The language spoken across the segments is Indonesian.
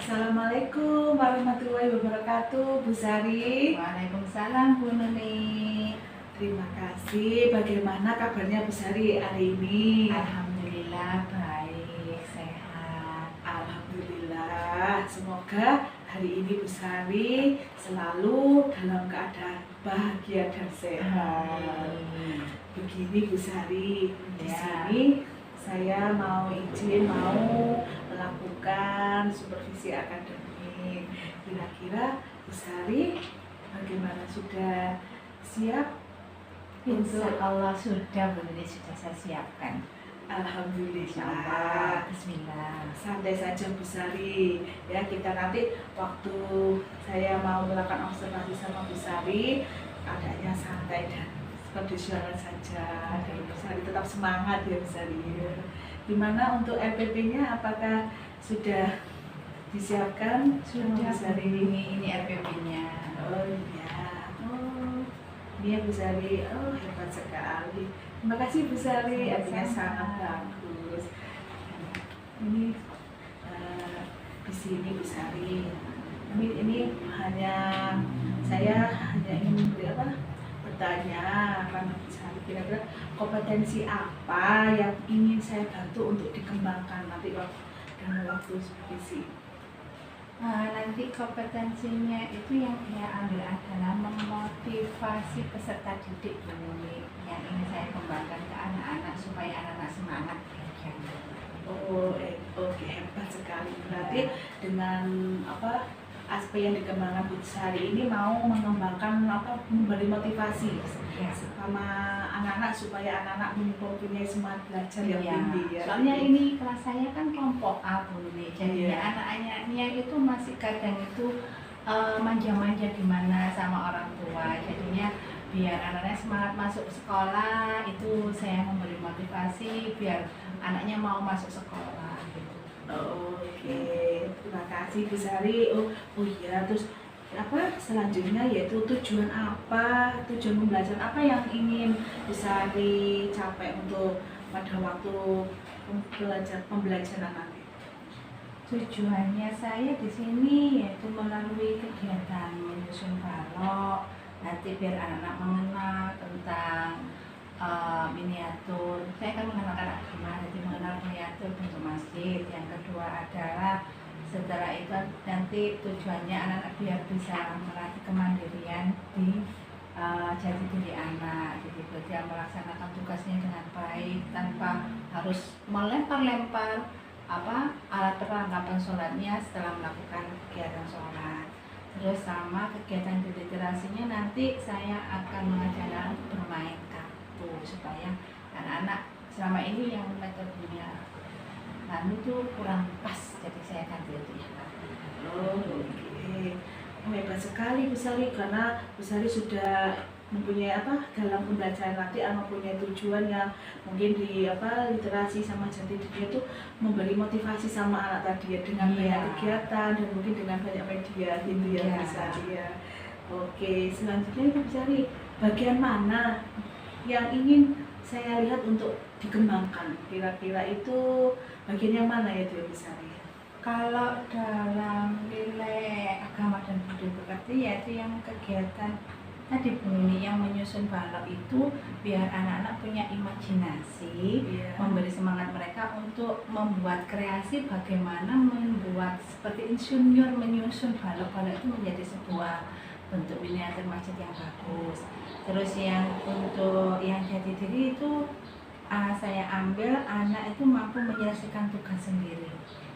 Assalamualaikum warahmatullahi wabarakatuh, Bu Sari. Waalaikumsalam Bu Nuni. Terima kasih. Bagaimana kabarnya Bu Sari hari ini? Alhamdulillah baik, sehat. Alhamdulillah. Semoga hari ini Bu Sari selalu dalam keadaan bahagia dan sehat. Begini Bu Sari, di sini saya mau melakukan supervisi akademik. Kira-kira Bu Sari bagaimana, sudah siap? Insya Allah sudah Bu Nuni, sudah saya siapkan. Alhamdulillah. Bismillah. Santai saja Bu Sari. Ya, kita nanti waktu saya mau melakukan observasi sama Bu Sari, adanya santai dan profesional saja. Bu Sari tetap semangat ya Bu Sari. Gimana untuk LPP-nya, apakah sudah disiapkan? Sudah Bu Sari? ini RPP-nya. Oh iya. Oh, ini ya Bu Sari. Oh, hebat sekali. Terima kasih Bu Sari, artinya sangat bagus. Ini di sini Bu Sari. Ini hanya saya ingin bertanya karena Bu Sari, kira-kira kompetensi apa yang ingin saya bantu untuk dikembangkan nanti dalam waktu supervisi. Nanti kompetensinya itu yang saya ambil adalah memotivasi peserta didik Bu Nuni, yang ingin saya kembangkan ke anak-anak supaya anak-anak semangat belajar. Oke, hebat sekali. Berarti dengan aspek yang dikembangkan Bu Sari ini mau mengembangkan memberi motivasi sama anak-anak supaya anak-anak mempunyai semangat belajar yang tinggi ya. Soalnya ini kelas saya kan kelompok A Bu Nuni, jadinya anak-anaknya itu masih kadang itu manja-manja gimana sama orang tua, jadinya biar anaknya semangat masuk sekolah, itu saya memberi motivasi biar anaknya mau masuk sekolah gitu. Oke, terima kasih Bu Sari. Oh iya, terus selanjutnya yaitu tujuan pembelajaran apa yang ingin bisa dicapai untuk pada waktu pembelajaran nanti? Tujuannya saya di sini yaitu melalui kegiatan menyusun balok, nanti biar anak-anak mengenal tentang miniatur. Saya kan mengenalkan agama, jadi mengenal miniatur bentuk masjid. Yang kedua adalah setelah itu nanti tujuannya anak-anak biar bisa melatih kemandirian di jati diri anak. Jadi dia melaksanakan tugasnya dengan baik tanpa harus melempar-lempar alat perlengkapan sholatnya setelah melakukan kegiatan sholat. Terus sama kegiatan literasinya nanti saya akan mengajak anak untuk bermain kartu supaya anak-anak selama ini yang metodenya itu kurang pas, jadi saya akan ganti. Oke. Hebat sekali Bu Sari, karena Bu Sari sudah mempunyai dalam pembelajaran nanti mempunyai tujuan yang mungkin di literasi sama jati diri itu memberi motivasi sama anak tadi ya, dengan banyak kegiatan dan mungkin dengan banyak media gitu ya Bu Sari ya. Oke, selanjutnya Bu Sari, bagian mana yang ingin saya lihat untuk dikembangkan? Kira-kira itu bagian yang mana ya Bu Sari? Kalau dalam nilai agama dan budaya pekerti yaitu yang kegiatan tadi Bu Nuni, yang menyusun balok itu biar anak-anak punya imajinasi, memberi semangat mereka untuk membuat kreasi bagaimana membuat seperti insinyur menyusun balok-balok itu menjadi sebuah bentuk miniatur masjid yang bagus. Terus yang untuk yang jati diri itu saya ambil anak itu mampu menyelesaikan tugas sendiri.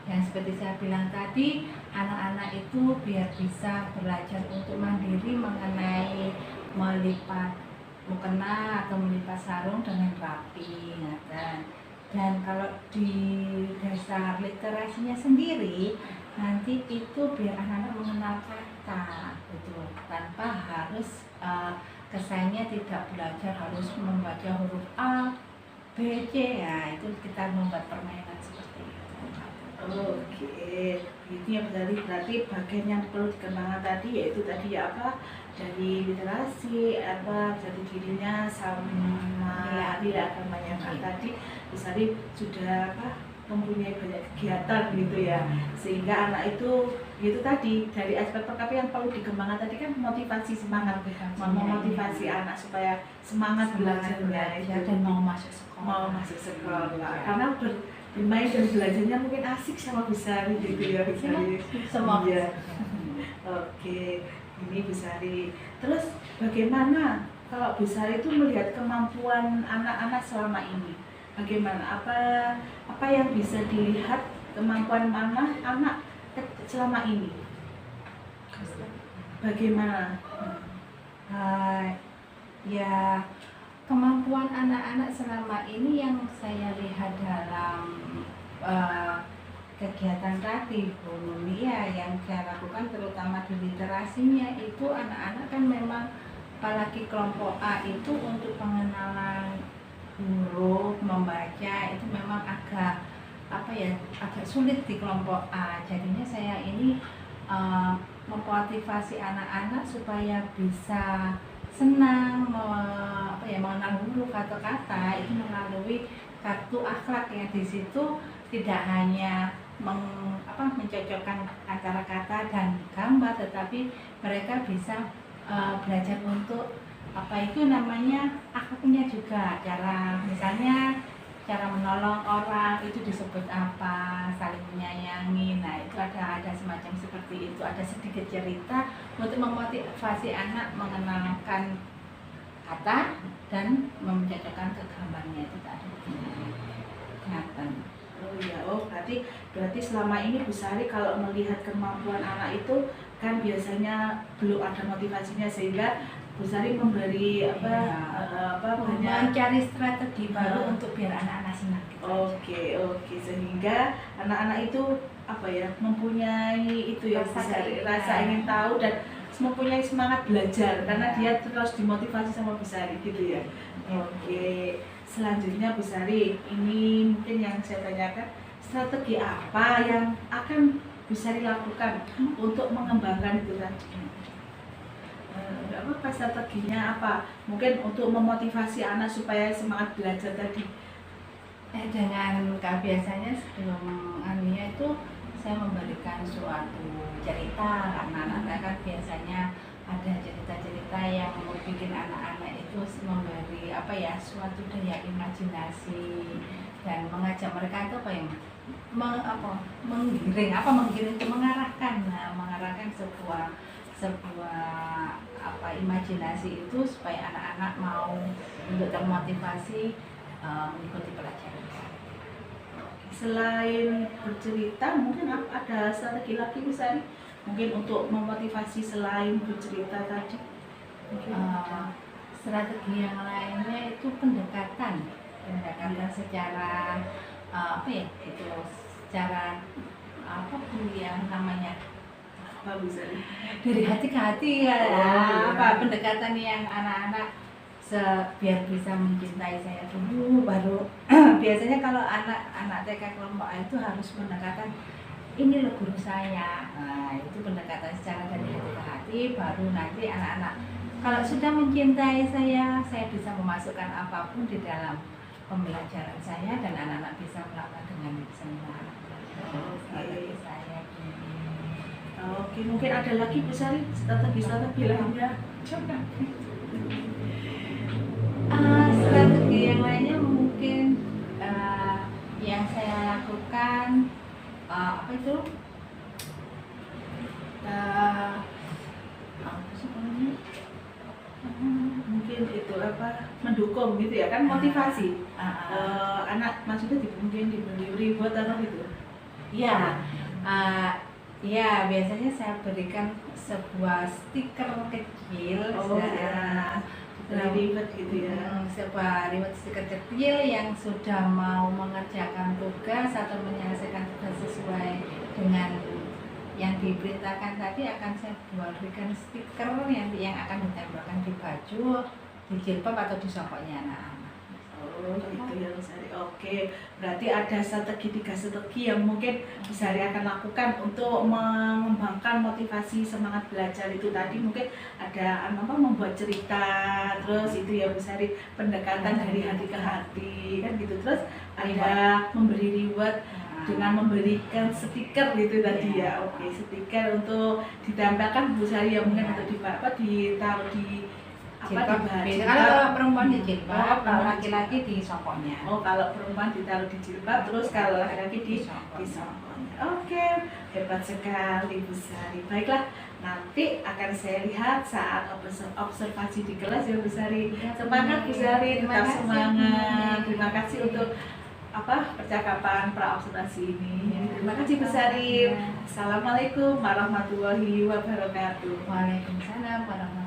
Yang seperti saya bilang tadi, anak-anak itu biar bisa belajar untuk mandiri mengenai melipat mukena atau melipat sarung dengan rapi. Dan kalau di dasar literasinya sendiri, nanti itu biar anak-anak mengenal kata gitu, tanpa harus kesannya tidak belajar harus membaca huruf A, B, C, ya itu kita membuat permainan seperti itu. Oke, itu yang berarti bagian yang perlu dikembangkan tadi yaitu tadi dari literasi jati dirinya sama nilai agamanya tadi Bu Sari sudah mempunyai banyak kegiatan gitu ya, sehingga anak itu tadi dari aspek pertama yang perlu dikembangkan tadi kan motivasi semangat, memotivasi anak supaya semangat belajarnya itu dan mau masuk sekolah. karena bermain dan belajarnya mungkin asik sama Besari gitu ya Besari. Semua. Iya. Oke, ini Besari. Terus bagaimana kalau Besari itu melihat kemampuan anak-anak selama ini? Bagaimana apa yang bisa dilihat kemampuan anak selama ini? Bagaimana? Ya, kemampuan anak-anak selama ini yang saya lihat dalam kegiatan tadi Bu Nulia yang saya lakukan terutama di literasinya itu anak-anak kan memang apalagi kelompok A itu untuk pengenalan huruf membaca itu memang agak sulit di kelompok A. Jadinya saya ini memotivasi anak-anak supaya bisa senang mengenal huruf atau kata itu melalui kartu akhlak yang di situ tidak hanya mencocokkan antara kata dan gambar, tetapi mereka bisa belajar untuk akhlaknya juga, misalnya cara menolong orang itu disebut apa, saling menyayangi. Nah itu ada semacam seperti itu, ada sedikit cerita untuk memotivasi anak mengenalkan kata dan mencocokkan ke gambarnya itu tadi. Kelihatan. Berarti selama ini Bu Sari kalau melihat kemampuan anak itu kan biasanya belum ada motivasinya, sehingga Bu Sari memberi mencari strategi baru untuk biar anak-anak senang. Oke, sehingga anak-anak itu mempunyai itu ya rasa ingin tahu dan mempunyai semangat belajar karena dia terus dimotivasi sama Bu Sari gitu ya. Oke, selanjutnya Bu Sari, ini mungkin yang saya tanyakan, strategi apa yang akan Bu Sari lakukan untuk mengembangkan itu tadi? Apa strateginya apa? Mungkin untuk memotivasi anak supaya semangat belajar tadi. Dengan biasanya sebelum anunya itu saya memberikan suatu cerita karena anak-anak kan biasanya ada cerita-cerita yang membuat anak-anak itu memberi suatu daya imajinasi dan mengajak mereka itu mengarahkan sebuah imajinasi itu supaya anak-anak mau untuk termotivasi mengikuti pelajaran. Selain bercerita, mungkin ada strategi lagi misalnya mungkin untuk memotivasi selain bercerita tadi? Strategi yang lainnya itu pendekatan secara secara yang namanya dari hati ke hati pendekatan yang anak-anak biar bisa mencintai saya dulu baru biasanya kalau anak TK kelompok A itu harus pendekatan ini loh guru saya. Nah itu pendekatan secara dari hati ke hati, baru nanti anak-anak kalau sudah mencintai saya bisa memasukkan apapun di dalam pembelajaran saya dan anak-anak bisa melakukan dengan senang. Oke, mungkin ada lagi Bu Sari strategi lainnya? Coba. Strategi yang lainnya mungkin yang saya lakukan mungkin itu mendukung gitu ya kan, motivasi anak maksudnya mungkin diberi reward atau gitu ya. Ya, biasanya saya berikan sebuah stiker kecil, reward gitu ya. Sebuah reward stiker kecil yang sudah mau mengerjakan tugas atau menyelesaikan tugas sesuai dengan yang diperintahkan tadi, akan saya berikan stiker yang akan ditempelkan di baju, di jilbab atau di sokoknya anak-anak. Gitu ya, Sari. Oke, berarti ada tiga strategi yang mungkin Bu Sari akan lakukan untuk mengembangkan motivasi semangat belajar itu tadi. Mungkin ada membuat cerita, terus itu ya Bu Sari, pendekatan dari hati ke hati kan gitu. Terus ada memberi reward dengan memberikan stiker gitu tadi ya. Oke, stiker untuk ditempelkan Bu Sari ya, mungkin untuk ditaruh di jilbab. Kalau perempuan di jilbab, kalau laki-laki di sokoknya. Oh, kalau perempuan ditaruh di jilbab, terus kalau laki-laki di sokoknya. Oke, hebat sekali Bu Sari. Baiklah, nanti akan saya lihat saat observasi di kelas ya Bu Sari. Semangat Bu Sari, tetap semangat. Terima kasih untuk percakapan pra-observasi ini. Terima kasih Bu Sari. Assalamualaikum warahmatullahi wabarakatuh. Waalaikumsalam warahmatullahi wabarakatuh.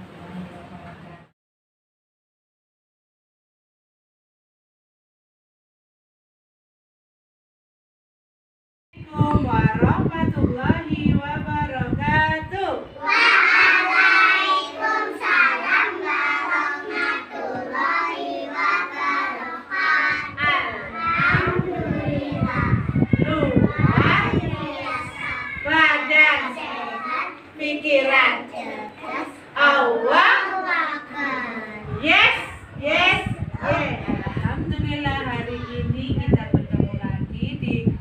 Warahmatullahi wabarakatuh. Waalaikumsalam warahmatullahi wabarakatuh. Alhamdulillah. Luar biasa. badan, Sehat. pikiran, Cerdas. Allah. Akbar. Yes. Alhamdulillah, hari ini kita bertemu lagi di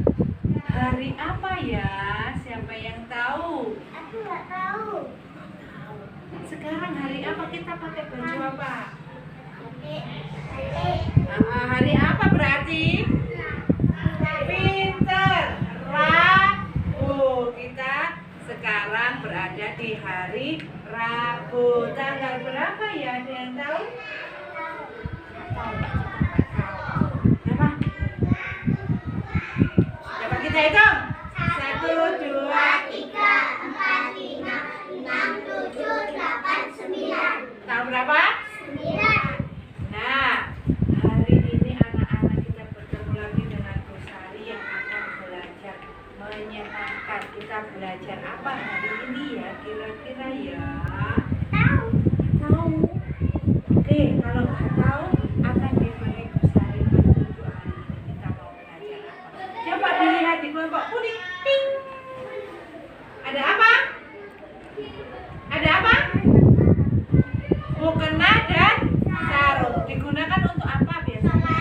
hari apa ya? Siapa yang tahu? Aku nggak tahu. Sekarang hari apa, kita pakai baju apa? Oke. Hari apa berarti? Pinter. Rabu. Kita sekarang berada di hari Rabu. Tanggal berapa ya? Ada yang tahu? Berapa? Coba kita hitung. 1, 2, 3, 4, 5, 6, 7, 8, 9. tahu berapa? 9. Nah, hari ini anak-anak kita bertemu lagi dengan Bu Sari yang akan belajar menyenangkan. Kita belajar apa hari ini ya? Kira-kira ya? Tahu. Tahu? Oke, kalau nggak tahu akan diberi Bu Sari petunjuk hari ini kita mau belajar apa. Coba dilihat di kelompok kuning. Ting. Ada apa? Ada apa? Mukena dan sarung. Digunakan untuk apa biasanya?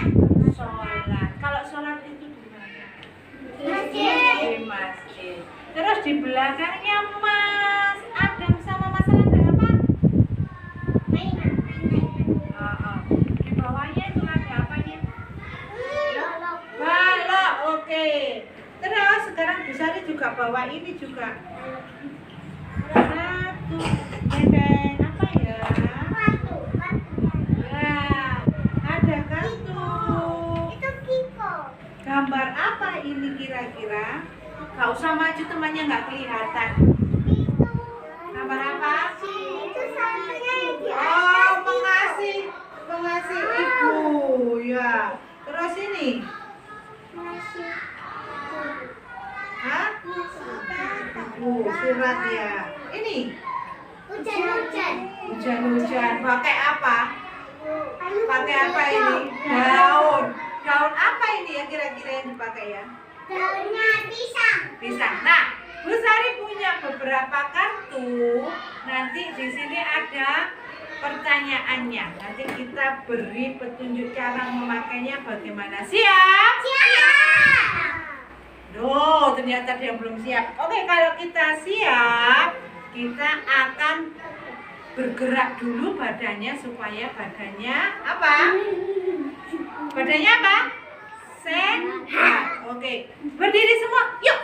Sholat. Kalau sholat itu di mana? Masjid. Di masjid. Terus di belakangnya Mas Adam sama Mas Randa apa? Mainan. Di bawahnya itu ada apanya? Lolok. Balok. Oke. Terus sekarang Bu Sari juga bawa ini juga. Satu. Bebek apa ya? Batu. Nah, ada kartu. Itu Kiko. Gambar apa ini kira-kira? Gak usah maju, temannya nggak kelihatan. Itu. Gambar apa? Itu sapinya yang di Oh, atas mengasih ibu. Ya. Terus ini? Masih. Hah? Surat ya. Ini? Hujan-hujan. Hujan-hujan. Pakai apa? Pakai apa ini? Daun. Daun. Daun apa ini ya kira-kira yang dipakai ya? Daunnya pisang. Pisang. Nah, Bu Sari punya beberapa kartu. Nanti di sini ada pertanyaannya. Nanti kita beri petunjuk cara memakainya bagaimana. Siap? Siap. Duh, ternyata dia belum siap. Oke, kalau kita siap, kita akan bergerak dulu badannya supaya badannya apa? Badannya apa? Sehat. Oke, berdiri semua. Yuk.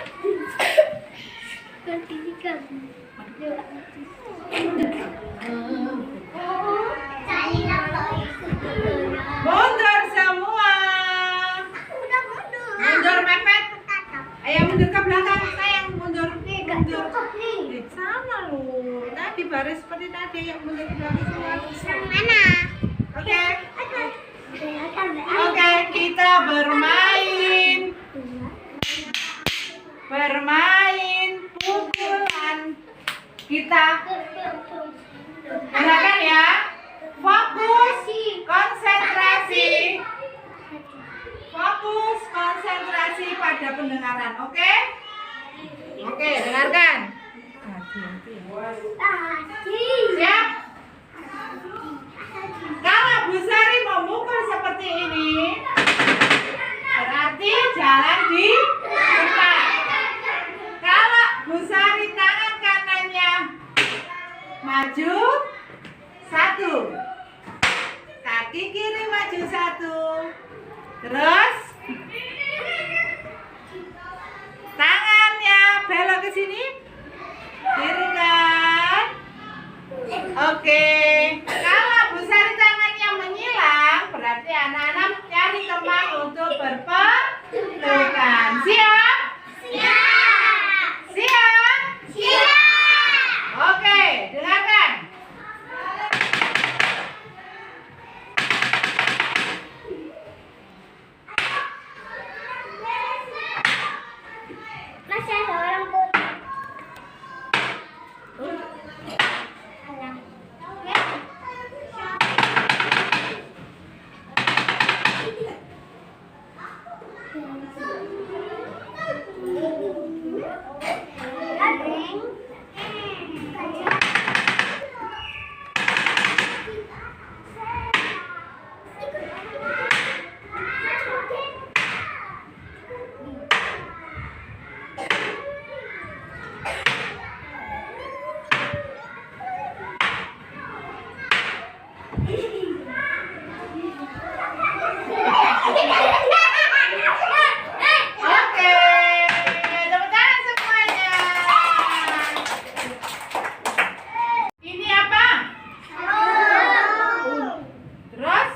Mundur semua. Mundur mepet. Ayo mundur ke belakang. Sayang mundur. Mundur. Di sana loh. Tadi baris seperti tadi. Ayo mundur ke belakang semua. Oke. Oke, kita bermain. Bermain pukulan. Kita gunakan ya. Fokus, konsentrasi. Fokus. konsentrasi pada pendengaran, oke? Oke, dengarkan. Siap? Kalau Bu Sari memukul seperti ini, berarti jalan di depan. Kalau Bu Sari tangan kanannya maju 1, kaki kiri maju 1, terus tangannya belok ke sini, kiri kan? Oke. Kalau Bu Sari tangannya menyilang, berarti anak-anak cari teman untuk berpelukan. Siap? Siap? Oke, dengarkan. Masih ada orang putih. Alam. Oke, tepuk tangan semuanya. Ini apa? Terus?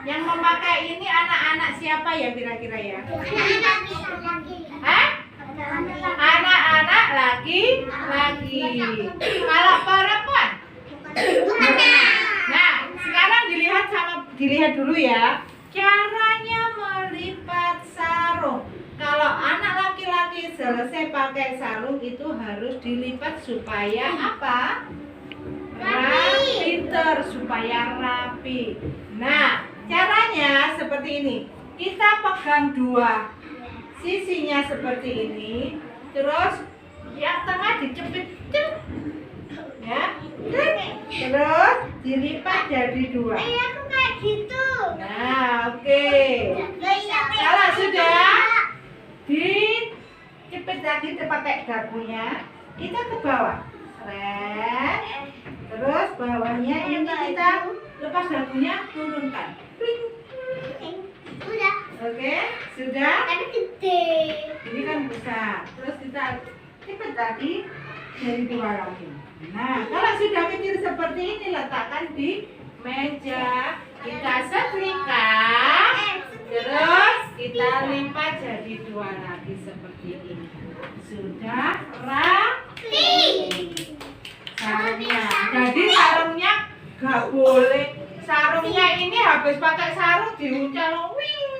Yang memakai ini anak-anak siapa ya kira-kira ya? Hah? Anak-anak laki-laki. Kalau perempuan? Nah, sekarang dilihat dulu ya. Caranya melipat sarung. Kalau anak laki-laki selesai pakai sarung itu harus dilipat supaya apa? Rapi, supaya rapi. Nah, caranya seperti ini. Kita pegang dua sisinya seperti ini, terus yang tengah dicepit, ya, terus dilipat jadi 2. Aku kayak gitu. Nah, oke. Kalau sudah dicepit lagi pakai dagunya, kita ke bawah. Seret. Terus bawahnya ini kita lepas dagunya, turunkan. Pling. Udah. Oke, sudah. Tapi gede. Ini kan besar. Terus kita cepet lagi jadi 2 lagi. Nah, kalau sudah kecil seperti ini, letakkan di meja. Kita setrika. Terus kita lipat jadi 2 lagi seperti ini. Sudah rapi. Sarungnya. Jadi sarungnya gak boleh. Sarungnya ini habis pakai sarung diucal wing.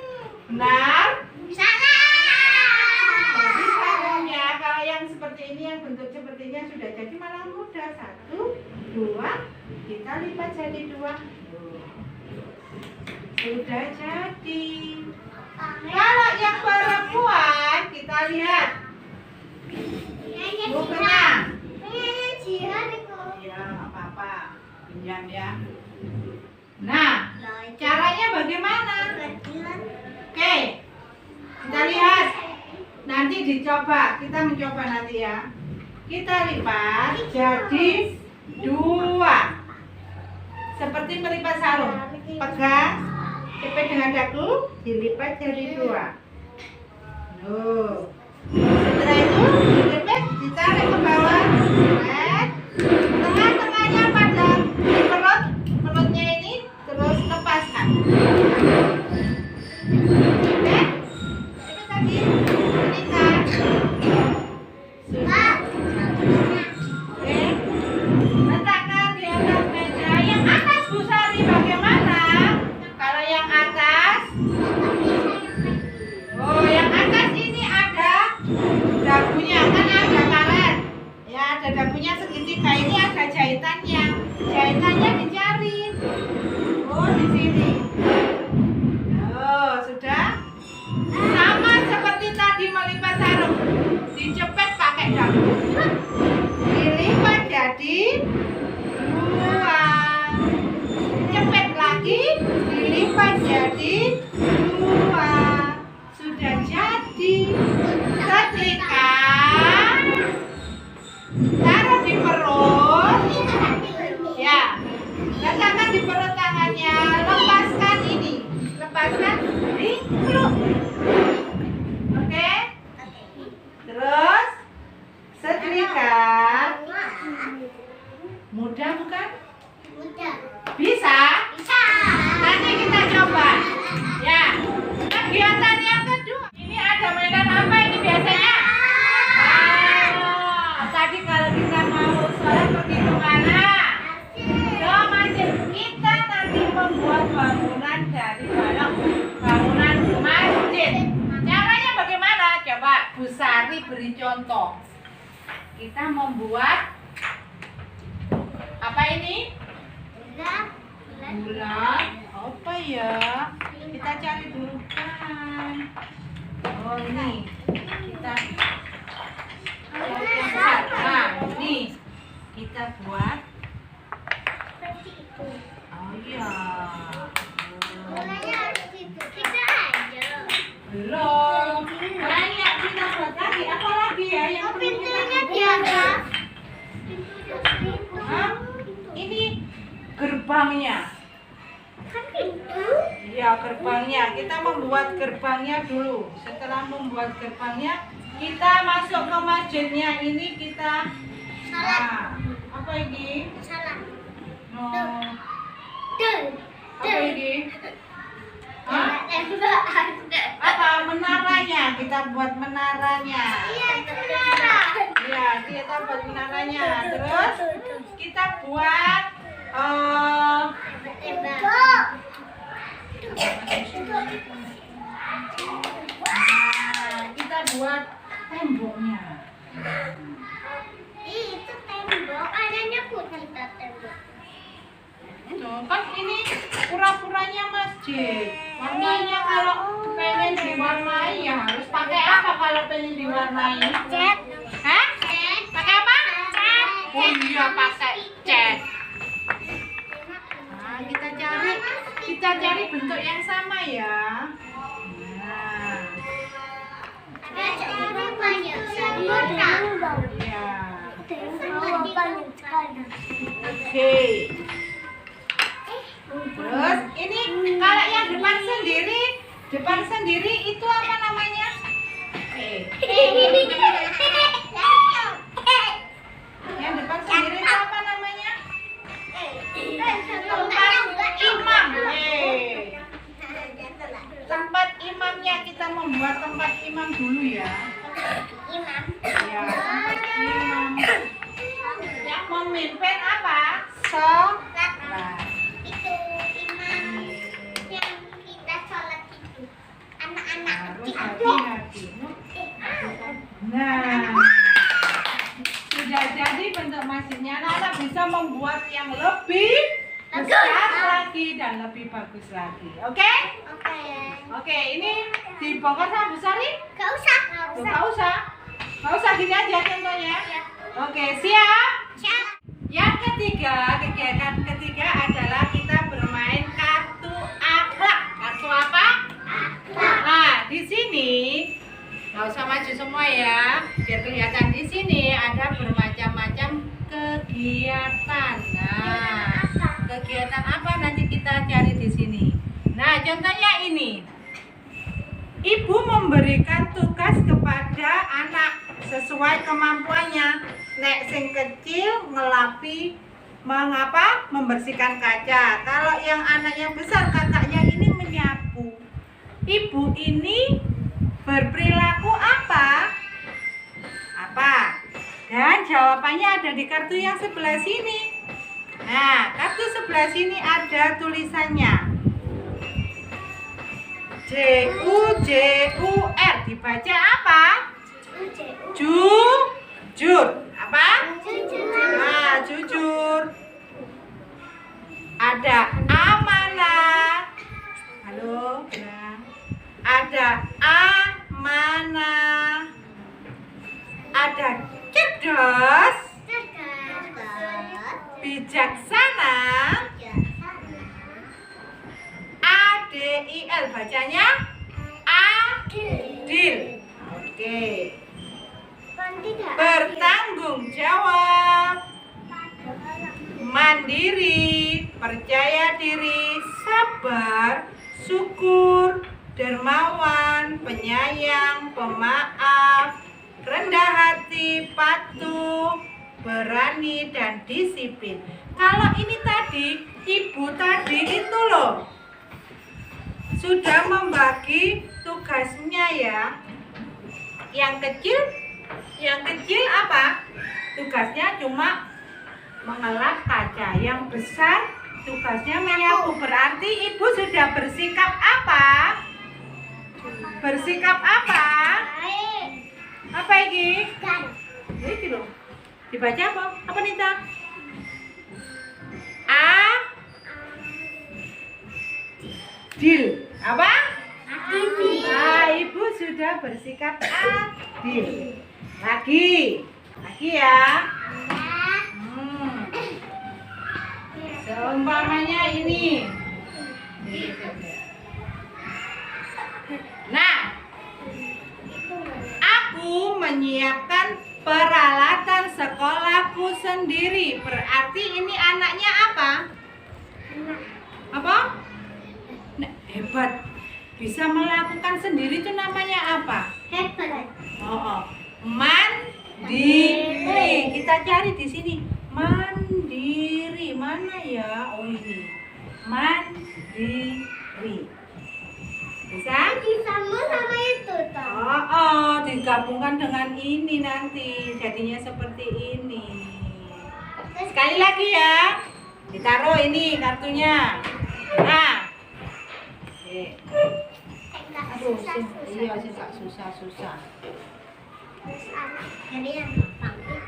Benar? Salah. Jadi sarungnya kalau yang seperti ini, yang bentuk sepertinya sudah jadi malah mudah. 1, 2, kita lipat jadi 2. Sudah jadi. Kalau yang perempuan kita lihat. Bukannya? Ya, nggak apa-apa. Pinjam ya. Nah, caranya bagaimana? Oke, kita lihat. Nanti dicoba, kita mencoba nanti ya. Kita lipat jadi 2. Seperti melipat sarung. Pegang, cepet dengan dagu, dilipat jadi 2. Tuh. Setelah itu dilipat, ditarik ke bawah. Tengah-tengahnya pada perutnya ini, terus lepaskan. Oke? Cepet lagi. Inikan. Sudah. Oke. Letakkan di atas meja. Yang atas Bu Sari bagaimana? Kalau yang atas? Oh, yang atas ini ada dagunya, kan ada karet. Ya, ada dagunya segitiga, ini ada jahitannya. Jahitannya dicari. Oh, di sini. lagi dilipat jadi 2. Sudah jadi. Setrika. Taruh di perut. Ya. Letakkan di perut tangannya. Lepaskan ini. Lepaskan. Peluk. Oke. Terus setrika. Mudah bukan? Mudah. Bisa? Bisa. Nanti kita coba. Ya. Kegiatan yang kedua. Ini ada mainan apa ini biasanya? Tadi kalau kita mau sholat pergi ke mana? Ke masjid. Kita nanti membuat bangunan dari bangunan masjid. Caranya bagaimana? Coba Bu Sari beri contoh. Kita membuat apa ini? Bulan. Apa ya? Kita cari dulu kan. Oh ini. Kita nah, ini kita buat. Oh iya. Mulanya harus itu. Kita aja. Belum. Banyak kita buat lagi. Apa lagi ya yang perlu kita Pintunya buat? biasa. Hah? Ini gerbangnya. Kan pintu. Ya, gerbangnya. Kita membuat gerbangnya dulu. Setelah membuat gerbangnya, kita masuk ke masjidnya. Ini kita Salah. apa ini? Salah. No. Tuh. Apa ini? Hah? Tembak ada. Apa menaranya? Kita buat menaranya. Iya, itu menara. Ya, kita buat menaranya. Terus kita buat Tembak. kita buat temboknya. Itu tembok. Adanya putih tembok. Tuh, kan ini pura-puranya masjid. Warnanya kalau pengen diwarnai ya harus pakai apa kalau pengen diwarnai? Cat. Hah? Cat. Pakai apa? Cat. Oh iya pakai cat. Nah, kita cari bentuk yang sama ya. Nah, Ada caranya banyak. Sempurna. ya. Tembok banyak sekali. Oke. Terus ini kalau yang depan sendiri itu apa namanya? Yang depan sendiri itu apa namanya? Tempat imam. Tempat imamnya kita membuat tempat imam dulu ya. Imam. Ya, tempat imam. Yang memimpin apa? Sholat. Itu imam yang kita sholat itu. Anak-anak Harus kecil. hati-hati. Nah, sudah jadi bentuk masjidnya. Anak bisa membuat yang lebih besar lagi dan lebih bagus lagi. Oke? Oke. Oke, ini dibongkar sama Bu Sari? Gak usah. Tuh, nggak usah. Nggak usah gini aja contohnya. Ya. Oke, siap? Siap. Yang ketiga, kegiatan ketiga adalah kita bermain kartu akhlak. Kartu apa? Nah, di sini nggak usah maju semua ya, biar kelihatan. Di sini ada bermacam-macam kegiatan. Nah, kegiatan apa nanti kita cari di sini. Nah, contohnya ini. Ibu memberikan tugas kepada anak sesuai kemampuannya. Nek sing kecil ngelapi membersihkan kaca. Kalau yang anaknya besar, kakaknya ini menyapu. Ibu ini berperilaku apa? Apa? Dan jawabannya ada di kartu yang sebelah sini. Nah, kartu sebelah sini ada tulisannya. Jujur. Dibaca apa? Jujur. Apa? Nah, jujur. Ada amanah. Halo, bilang. Ada amanah. Ada cerdas, bijaksana, A-D-I-L. Bacanya adil. Oke. Bertanggung jawab, mandiri, percaya diri, sabar, syukur, dermawan, penyayang, pemaaf, rendah hati, patuh, berani, dan disiplin. Kalau ini tadi, ibu tadi itu loh sudah membagi tugasnya ya. Yang kecil apa? Tugasnya cuma mengelap kaca. Yang besar tugasnya menyapu. Berarti ibu sudah bersikap apa? Bersikap apa? Apa ini? Ini loh. Dibaca apa? Apa Nita? Adil. Apa? Nah, ibu sudah bersikap adil. Lagi ya. Seumpamanya ini. Nah, aku menyiapkan peralatan sekolahku sendiri. Berarti ini anaknya apa? Apa? Nah, hebat. Bisa melakukan sendiri itu namanya apa? Hebat. Oh. Mandiri. Kita cari di sini. Mandiri. Mana ya? Oh ini. Mandiri. Bisa? Sama itu toh. Oh, digabungkan dengan ini nanti. Jadinya seperti ini. Sekali lagi ya. Ditaruh ini kartunya. Nah. Aduh, iya sih susah. Jadi yang gampang itu.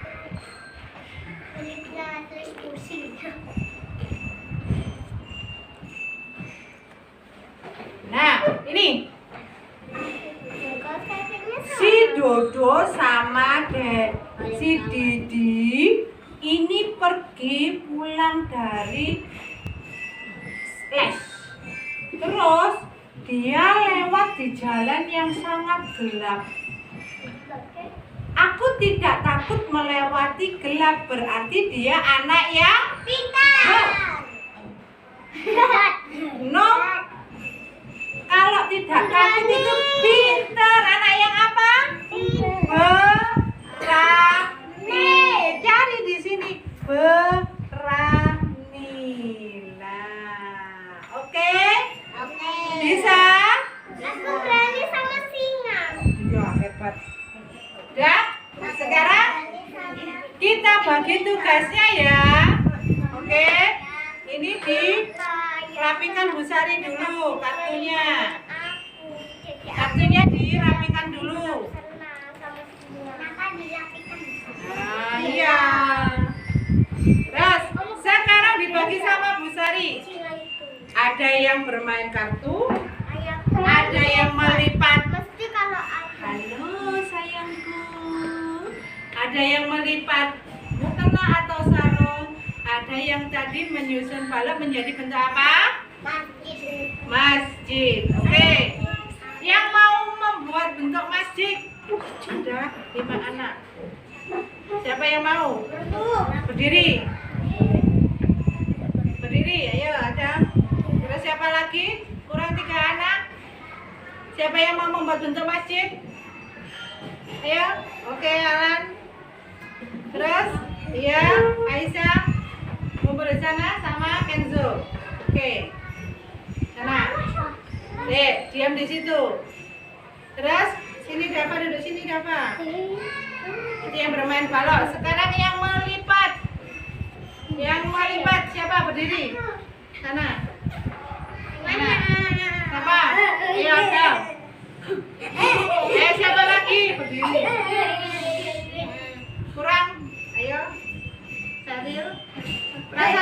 Terus pusing. Nah, ini si Dodo sama si Didi ini pergi pulang dari les. Terus dia lewat di jalan yang sangat gelap. Aku tidak takut melewati gelap, berarti dia anak yang Pintar. no. Kalau tidak takut itu pintar. Anak yang apa? Berani. Cari di sini. Berani. Nah, oke? Bisa? Aku berani sama singa. Ya, hebat. Udah? Sekarang kita bagi tugasnya ya. Oke? Ini dirapikan Bu Sari dulu kartunya. Kartunya dirapikan dulu. Nah, iya. Terus sekarang dibagi sama Bu Sari. Ada yang bermain kartu, ada yang melipat. Mesti kalau Halo sayangku. Ada yang melipat mukena atau sarung. Ada yang tadi menyusun balok menjadi bentuk apa? Masjid. Oke. Yang mau membuat bentuk masjid sudah 5 anak. Siapa yang mau? Berdiri. Berdiri. Ayo ada. Terus siapa lagi? Kurang 3 anak. Siapa yang mau membuat bentuk masjid? Ayo. Oke, Alan. Terus, iya, Aisyah. Kumpul di sana sama Kenzo. Oke. Sana. Diam di situ. Terus, sini Dava, duduk sini Dava. Itu yang bermain balok. Sekarang yang melipat. Yang melipat siapa? Berdiri. Sana. Mana? Siapa? Iya, ada. Siapa lagi? Berdiri. Kurang. Ayo. Sadil. Kurang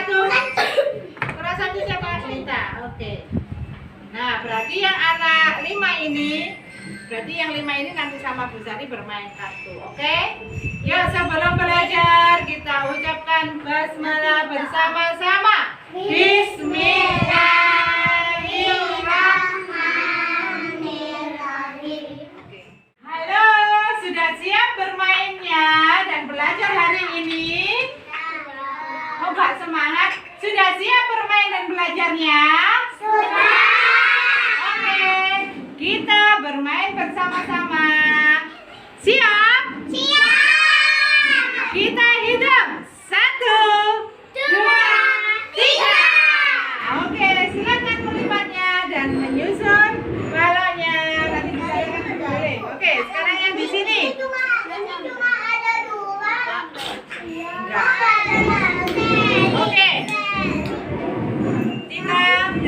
satu siapa? Nita. Oke. Nah, berarti yang anak 5 ini, nanti sama Bu Sari bermain kartu. Oke? Yuk, sebelum belajar kita ucapkan basmalah bersama-sama. Bismillahirrahmanirrahim.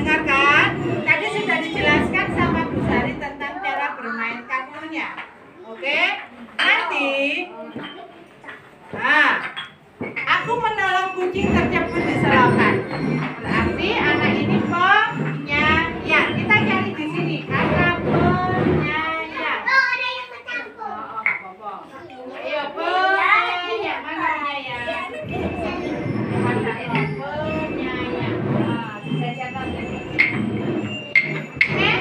dengarkan. Tadi sudah dijelaskan sama Bu Sari tentang cara bermain kartunya. Oke? Nanti, nah, aku menolong kucing terjepit di selokan. Berarti anak ini penyanyi. Kita cari di sini kata penyanyi. ada yang mencampur. Ayo penyanyi, mana penyanyi? Mana ini penyanyi? Nah, saya catat ini. Oke?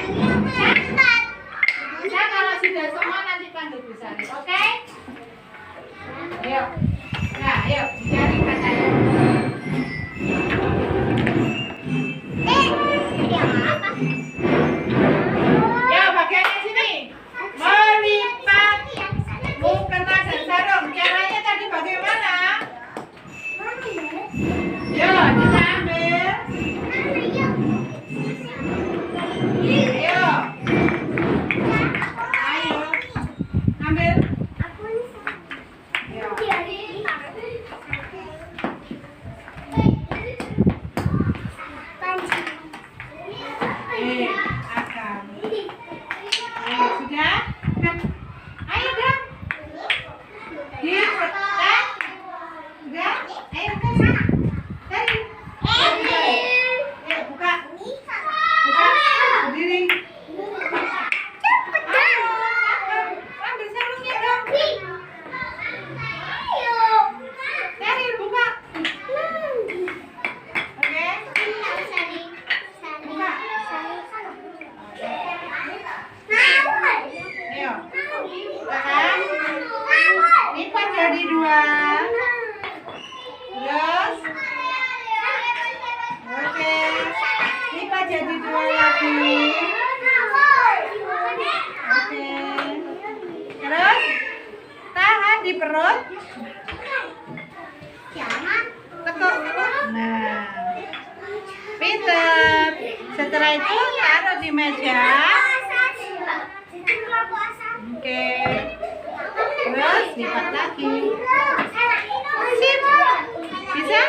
Bisa kalau sudah semua nanti panggil Bu Sari. Oke? Ayo. Nah, ayo cari katanya. Ya, bagiannya sini. Melipat mukena dan sarung. Caranya tadi bagaimana? Ya, kita ambil. Ayo. Ayo. Ambil. Ya. Akan. Ayo, sudah? Ayo dong. Dipetak. Sudah? Ayo ke sana. Tadi. Ayo, buka. Buka. Berdiri. Ayo, ambil sarungnya dong. Tadi, buka. Oke. Buka. Ayo. Sekarang lipat jadi 2. Terus. Oke. Lipat jadi 2 lagi. Oke. Terus tahan di perut. Tekuk. Nah. Pinter. Setelah itu taruh di meja. Oke. Terus lipat lagi. Sip. Bisa?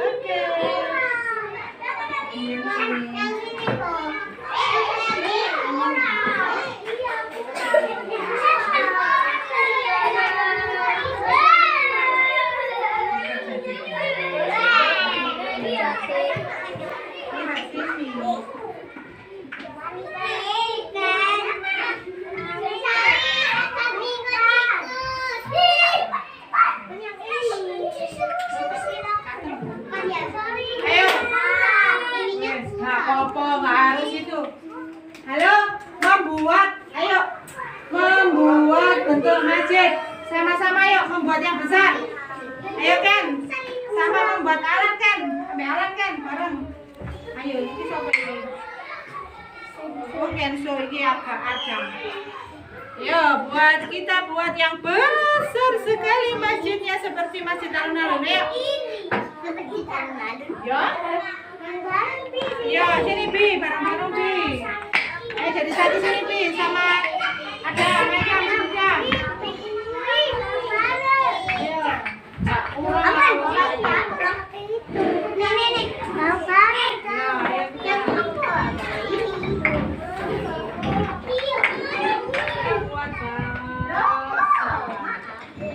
Oke. Ayo. Nggak apa-apa, nggak harus itu. Halo, membuat. Ayo, membuat bentuk masjid. Sama-sama yuk membuat yang besar. Ayo kan, sama membuat alat kan. Ambil alat kan, bareng. Ayo, ini coba ini. Mungkin so ini agak adam. Yo, kita buat yang besar sekali masjidnya seperti Masjid Alun-Alun. Ayo. Yo. Yo, sini Bi, bareng-bareng Bi. Ayo jadi satu sini Bi, sama ada mereka juga. Yo.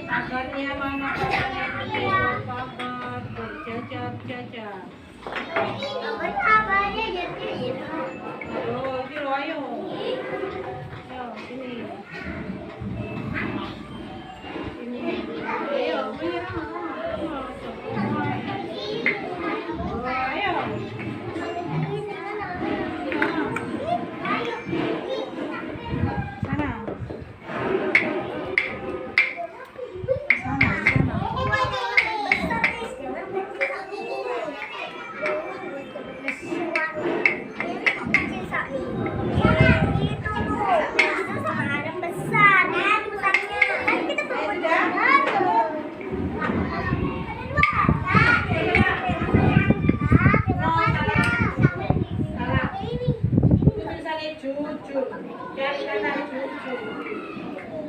Akarnya mana berjajar-jajar. Oh, ini loh, ayo. Ayo, sini. Sini. Ayo, ayo. Ayo. Sana.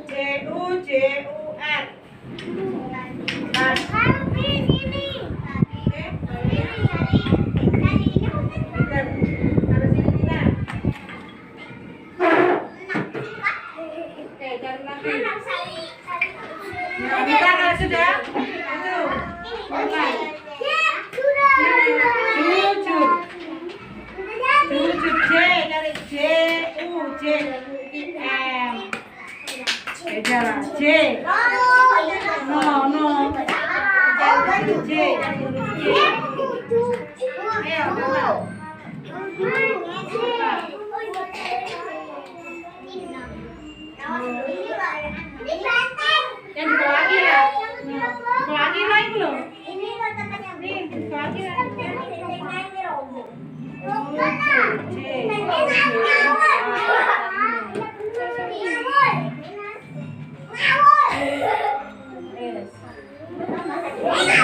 J-U-J-U-R. Oke. J, M, beda lah, J, no, J, ayo, yang dibawa lagi ya, dibawa lagi lah itu loh, nih, dibawa lagi lah,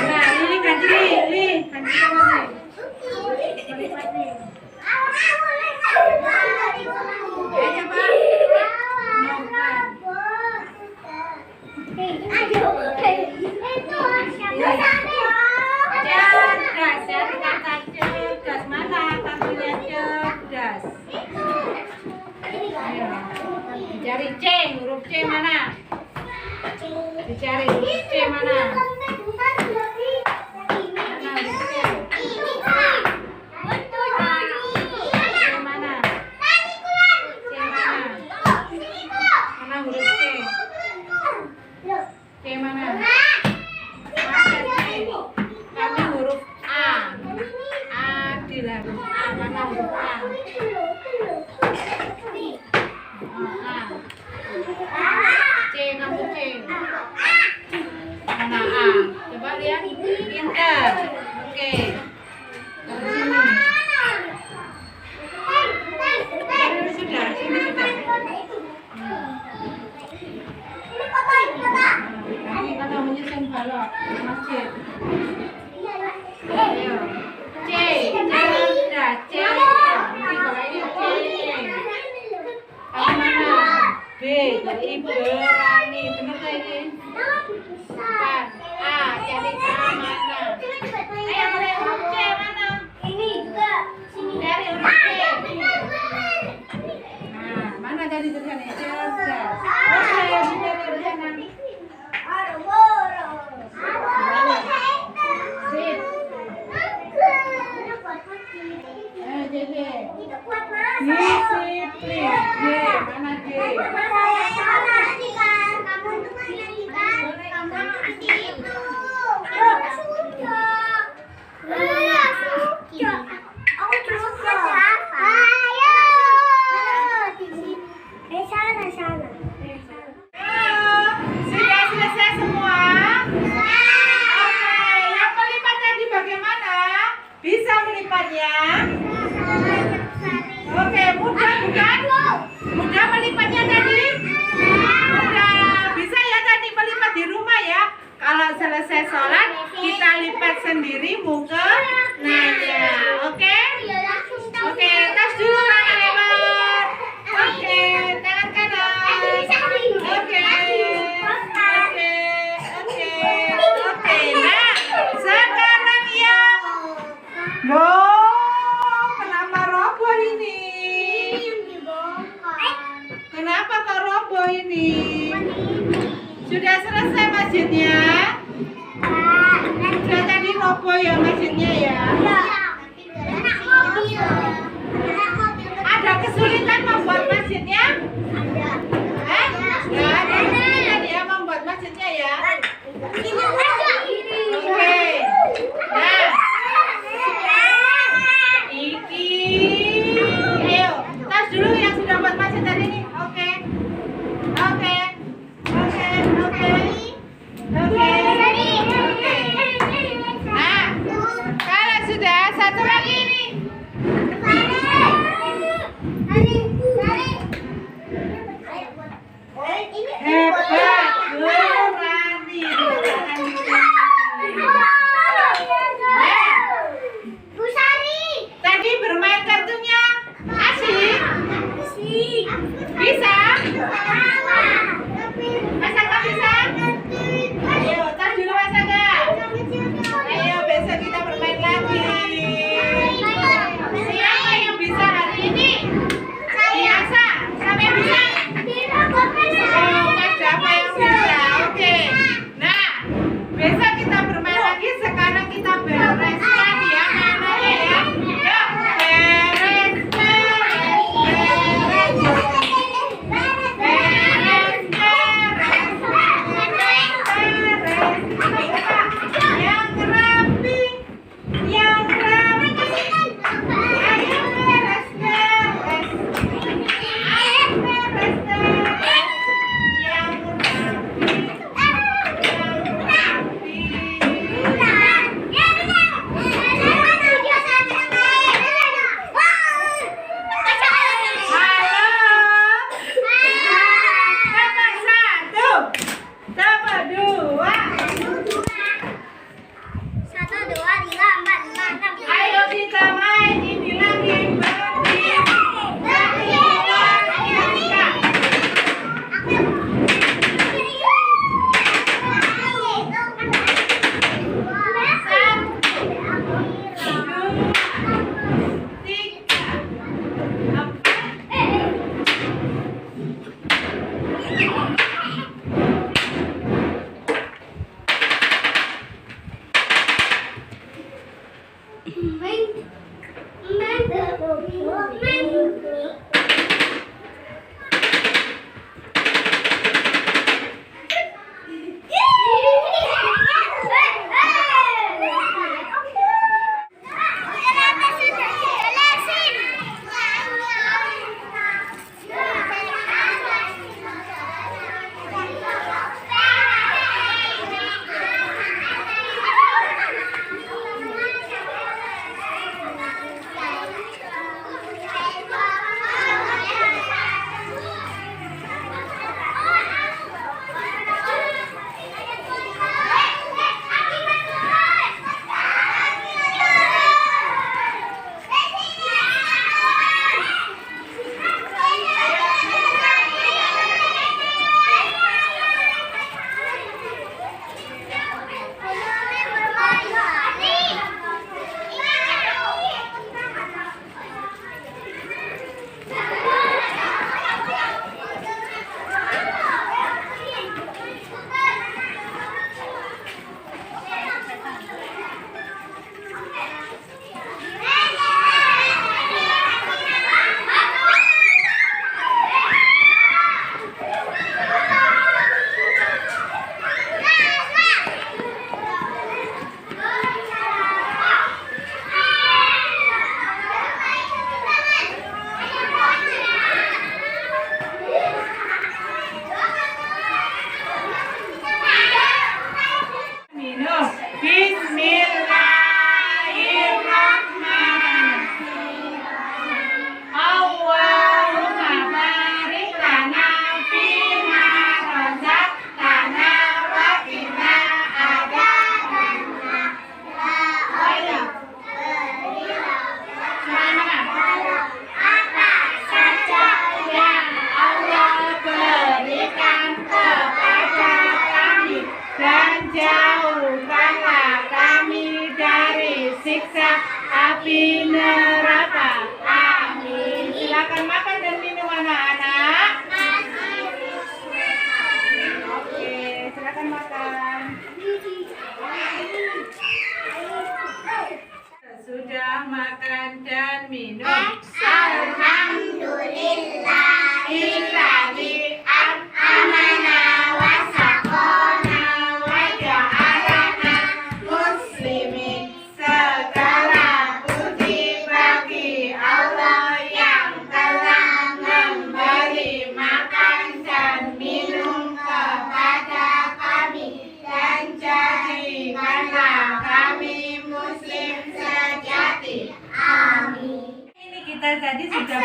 nah, ini ganti sama nih. Cerdas mana? Tampilnya cerdas. Ayo, dicari C, huruf C mana? Dicari huruf C mana? Coba lihat pintar. Oke. Sudah, sini sudah. Nanti kalau menyusun balok masjid. Ayo. C, cerdas, C. Nanti bawahnya C. Kamu mana? B, dari berani. Bener gak ini? Bukan. A, cari A mana? Ayo, mulai huruf C mana? Ini juga. Dari huruf C. Nah, mana tadi tulisannya? Cerdas. Oke, bisa dari sana. Sip. Ayo, JJ. Disiplin. J, mana J? Sudah selesai semua? Oke, yang melipat tadi bagaimana? Bisa melipatnya? Oke, mudah bukan? Mudah melipatnya tadi? Mudah. Bisa ya tadi melipat di rumah ya? Kalau selesai sholat, kita lipat sendiri mukenanya. Oke? Oke, tas dulu tangan lebar. Oke, tangan kanan. Oke. Nah, sekarang yang kenapa roboh ini? Kenapa kok roboh ini? Sudah selesai masjidnya? Sudah tadi roboh ya masjidnya ya? Ada kesulitan membuat masjidnya? Ya, ada kesulitan ya membuat masjidnya ya? Oke. Nah, ayo, tas dulu yang sudah buat masjid tadi nih. Oke. Nah, kalau sudah satu lagi nih. Hebat, berani. Tadi bermain kartunya asik? Bisa? Masa nggak bisa? Ayo, tas dulu masa nggak? Ayo, besok kita bermain lagi. Siapa yang bisa hari ini? Biasa? Siapa yang bisa? Oh, Mas Dafa yang bisa. Oke. Nah, besok kita bermain lagi. Sekarang kita bereskan ya mainannya ya. Yuk, beres.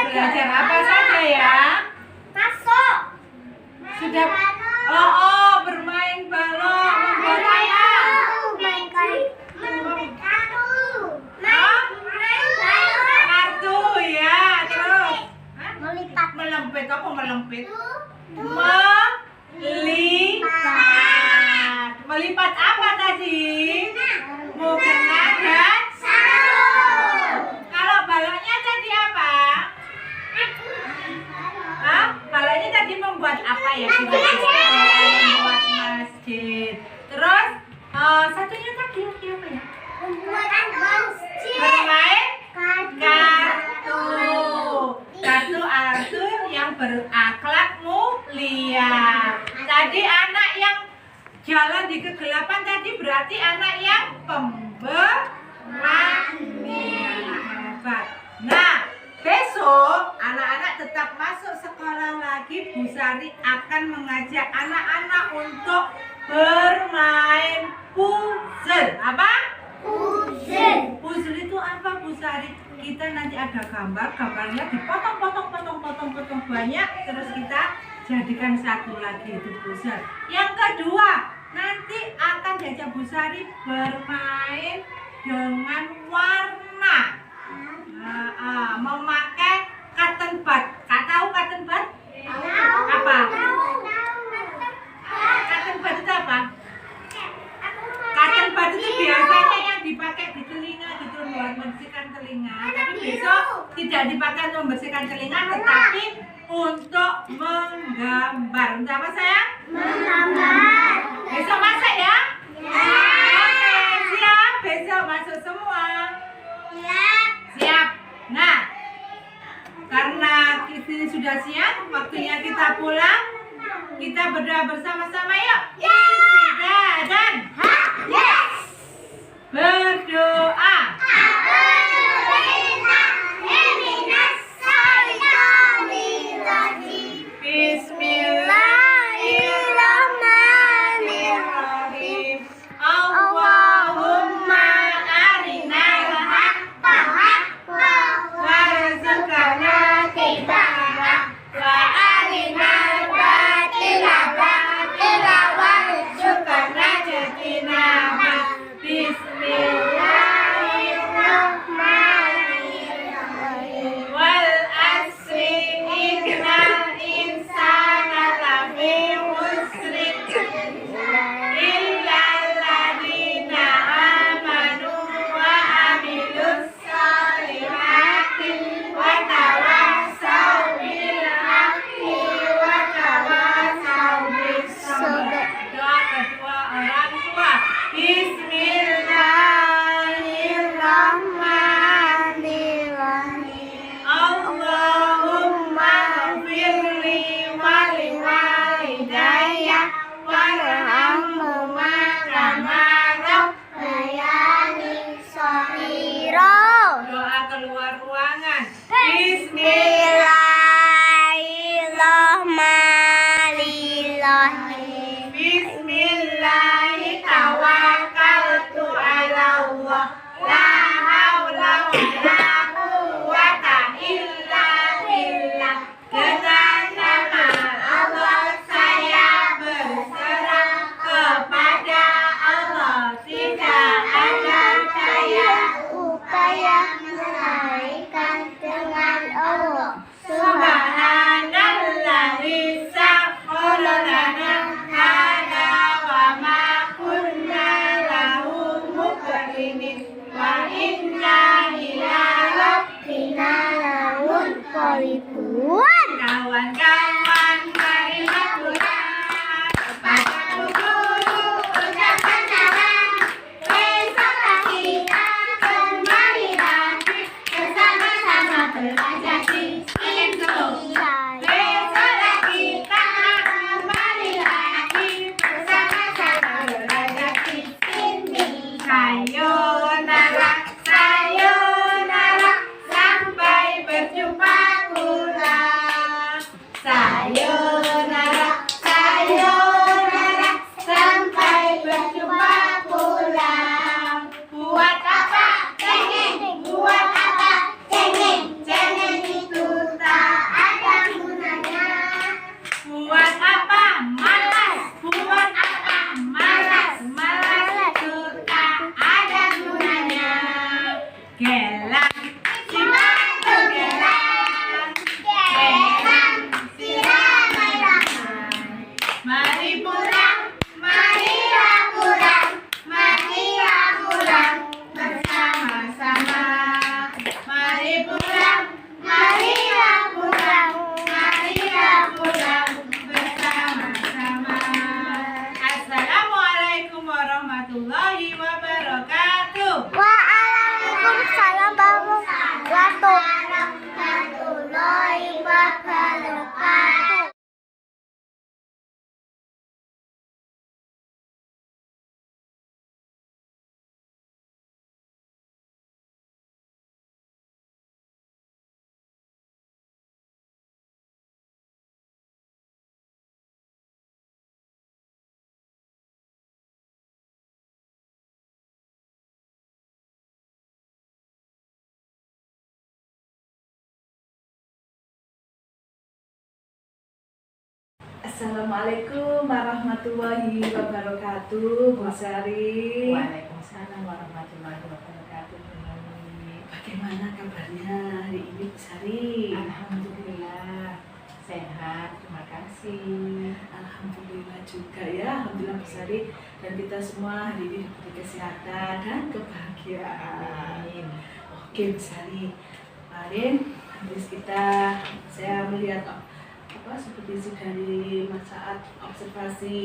belajar apa saja ya? Masuk. Sudah. Oh, bermain balok, membuat apa? Kartu ya, terus Melipat. melempit, apa melempit? Melipat apa tadi? Mukena dan kalau baloknya tadi apa? Hah? Baloknya tadi membuat apa ya? Membuat masjid. Terus satunya tadi apa ya? Bermain kartu. Kartu Arthur yang berakhlak mulia. Tadi anak yang jalan di kegelapan tadi berarti anak yang pemberani. Hebat. Nah, besok anak-anak tetap masuk sekolah lagi. Bu Sari akan mengajak anak-anak untuk bermain puzzle. Apa? Puzzle itu apa, Bu Sari? Kita nanti ada gambarnya dipotong banyak, terus kita jadikan satu lagi itu puzzle. Yang kedua, nanti akan diajak Bu Sari bermain dengan warna. Memakai cotton bud. Kak tahu cotton bud? Apa? Cotton bud itu apa? Cotton bud itu biasanya yang dipakai di telinga gitu, buat membersihkan telinga. Tapi besok tidak dipakai untuk membersihkan telinga, tetapi untuk menggambar. Untuk apa sayang? Menggambar. Besok masak ya? Oke, siap. Besok masuk semua. Siap. Nah, karena ini sudah siang, waktunya kita pulang. Kita berdoa bersama-sama yuk. Istirahat dan berdoa. Bismillahirrahmanirrahim. Allahumma arinal haqqa warzuqna ittiba'ah wa arinal batila warzuqna ijtinabah. Bismillahirrahmanirrahim. Wal asri innal insana lafi khusrin illal ladzina amanu wa amilus solihati wa tawassaw bil haqqi wa tawassaw bis sabr. Doa kedua orang tua. Bismillahirrahmanirrahim. Allahumma firli wali walidayya warhamhuma kama rabbayani shaghira. Doa keluar ruangan. Bismillahirrahmanirrahim. Bismillahi tawakkaltu ala Allah. La haula wala quwwata illa billah. Dengan nama Allah saya berserah kepada Allah. Tidak ada daya upaya menaikkan dengan Allah. Subhanallahi sakhkhara lana hada wa ma kunna lahu muqrinin wa inna ila rabbina lamunqalibun. Kawan-kawan, marilah pulang pada guru ucapan salam. Besoklah kita kembali lagi bersama-sama belajar di Indonesia. Besoklah kita kembali lagi bersama-sama belajar di sini. Sayonara, sayonara, sampai berjumpa kembali. Assalamualaikum warahmatullahi wabarakatuh, Bu Sari. Waalaikumsalam warahmatullahi wabarakatuh. Bu Nuni. Bagaimana kabarnya hari ini, Bu Sari? Alhamdulillah sehat, terima kasih. Alhamdulillah juga ya, alhamdulillah Bu Sari. Dan kita semua hari ini diberi kesehatan dan kebahagiaan. Amin. Oke Bu Sari, kemarin habis saya melihat seperti dari saat observasi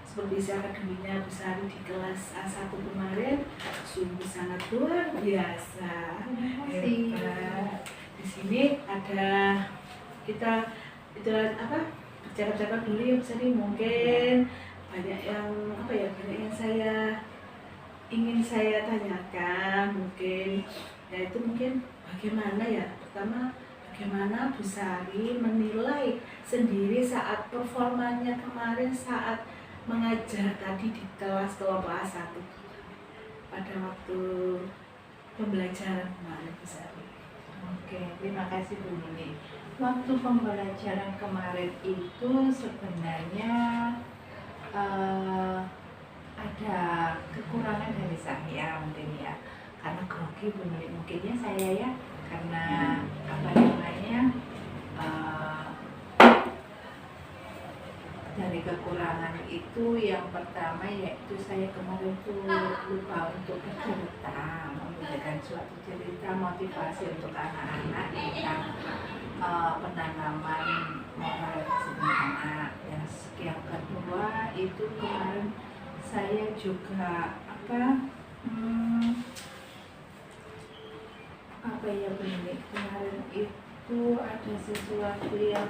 seperti akademinya Bu Sari di kelas A1 kemarin sungguh sangat luar biasa. Hebat. Di sini ada kita bicara-bicara dulu ya Bu Sari, mungkin banyak yang ingin saya tanyakan, mungkin yaitu mungkin bagaimana ya, pertama bagaimana Bu Sari menilai sendiri saat performanya kemarin saat mengajar tadi di kelas kelompok A1 pada waktu pembelajaran kemarin Bu Sari. Oke, terima kasih Bu Nuni. Waktu pembelajaran kemarin itu sebenarnya ada kekurangan dari saya mungkin ya, karena grogi Bu Nuni mungkinnya saya ya, karena dari kekurangan itu yang pertama yaitu saya kemarin tuh lupa untuk bercerita, memberikan suatu cerita motivasi untuk anak-anak tentang penanaman moral anak. Yang kedua itu kemarin saya juga begini, kemarin itu ada sesuatu yang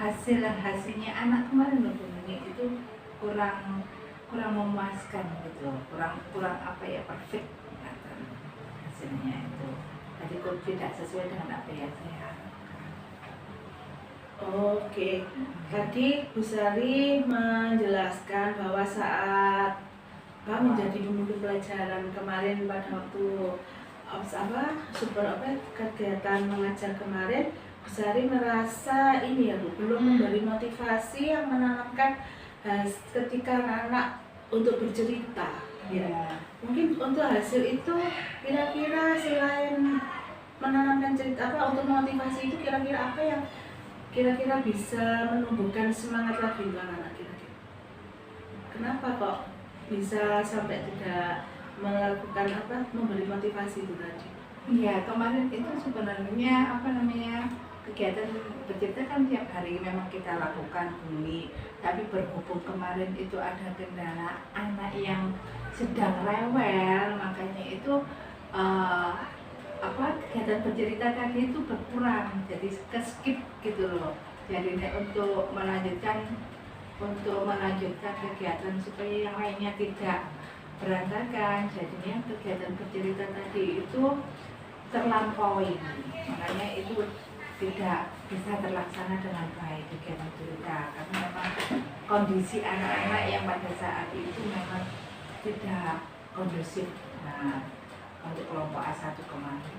hasilnya anak kemarin begini itu kurang memuaskan gitu, kurang perfect hasilnya itu. Tadi kok tidak sesuai dengan apa yang saya harapkan. Oke, tadi Bu Sari menjelaskan bahwa saat menjadi pemimpin pelajaran kemarin pada waktu kegiatan mengajar kemarin, Bu Sari merasa belum memberi motivasi yang menanamkan ketika anak untuk bercerita. Ya. Mungkin untuk hasil itu kira-kira selain menanamkan cerita untuk motivasi itu kira-kira apa yang kira-kira bisa menumbuhkan semangat lagi untuk anak-anak kira-kira? Kenapa kok bisa sampai tidak melakukan memberi motivasi itu tadi? Iya, kemarin itu sebenarnya kegiatan bercerita kan tiap hari memang kita lakukan Bumi, tapi berhubung kemarin itu ada kendala anak yang sedang rewel, makanya itu kegiatan bercerita tadi itu berkurang, jadi skip gitu loh. Jadi untuk melanjutkan kegiatan supaya yang lainnya tidak berantakan, jadinya kegiatan bercerita tadi itu terlampaui, makanya itu tidak bisa terlaksana dengan baik kegiatan cerita, karena memang kondisi anak-anak yang pada saat itu memang tidak kondusif untuk kelompok A1 kemarin.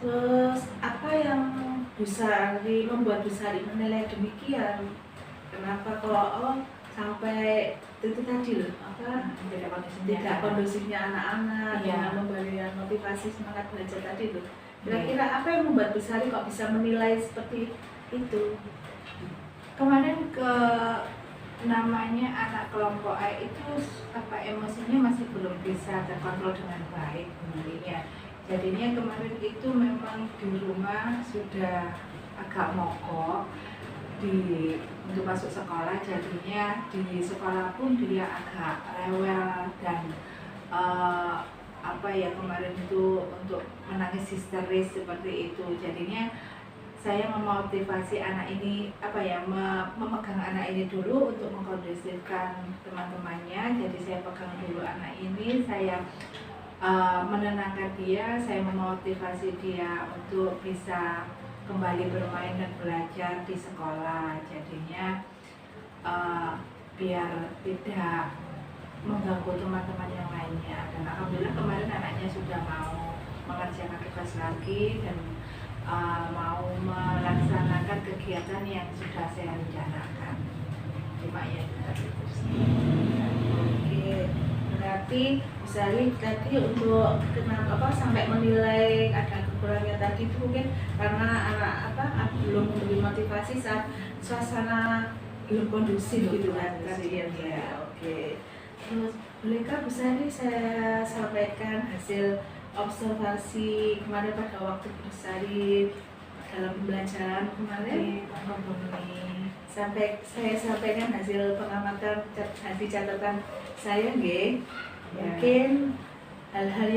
Terus apa yang membuat Bu Sari menilai demikian? Kenapa kok sampai itu tadi loh tidak kondusifnya anak-anak dengan memberikan motivasi semangat belajar tadi loh. Kira-kira apa yang membuat Bu Sari kok bisa menilai seperti itu? Kemarin namanya anak kelompok A itu emosinya masih belum bisa terkontrol dengan baik sebenarnya. Jadinya kemarin itu memang di rumah sudah agak mogok untuk masuk sekolah, jadinya di sekolah pun dia agak rewel dan kemarin itu untuk menangis histeris seperti itu. Jadinya saya memotivasi anak ini memegang anak ini dulu untuk mengkondusifkan teman-temannya. Jadi saya pegang dulu anak ini, saya menenangkan dia, saya memotivasi dia untuk bisa kembali bermain dan belajar di sekolah. Jadinya biar tidak mengganggu teman-teman yang lainnya. Dan alhamdulillah kemarin anaknya sudah mau mengerjakan bebas lagi dan mau melaksanakan kegiatan yang sudah saya rencanakan. Cuma ya itu sih. Oke, berarti misalnya tadi untuk kenapa sampai menilai ada kekurangannya tadi itu mungkin karena anak belum memberi motivasi saat suasana belum kondusif gitu kan tadi ya. Oke. Terus bolehkah Bu Sari saya sampaikan hasil observasi kemarin pada waktu Bu Sari dalam pembelajaran kemarin? Sampai saya sampaikan hasil pengamatan hasil catatan saya nggih. Mungkin hal-hal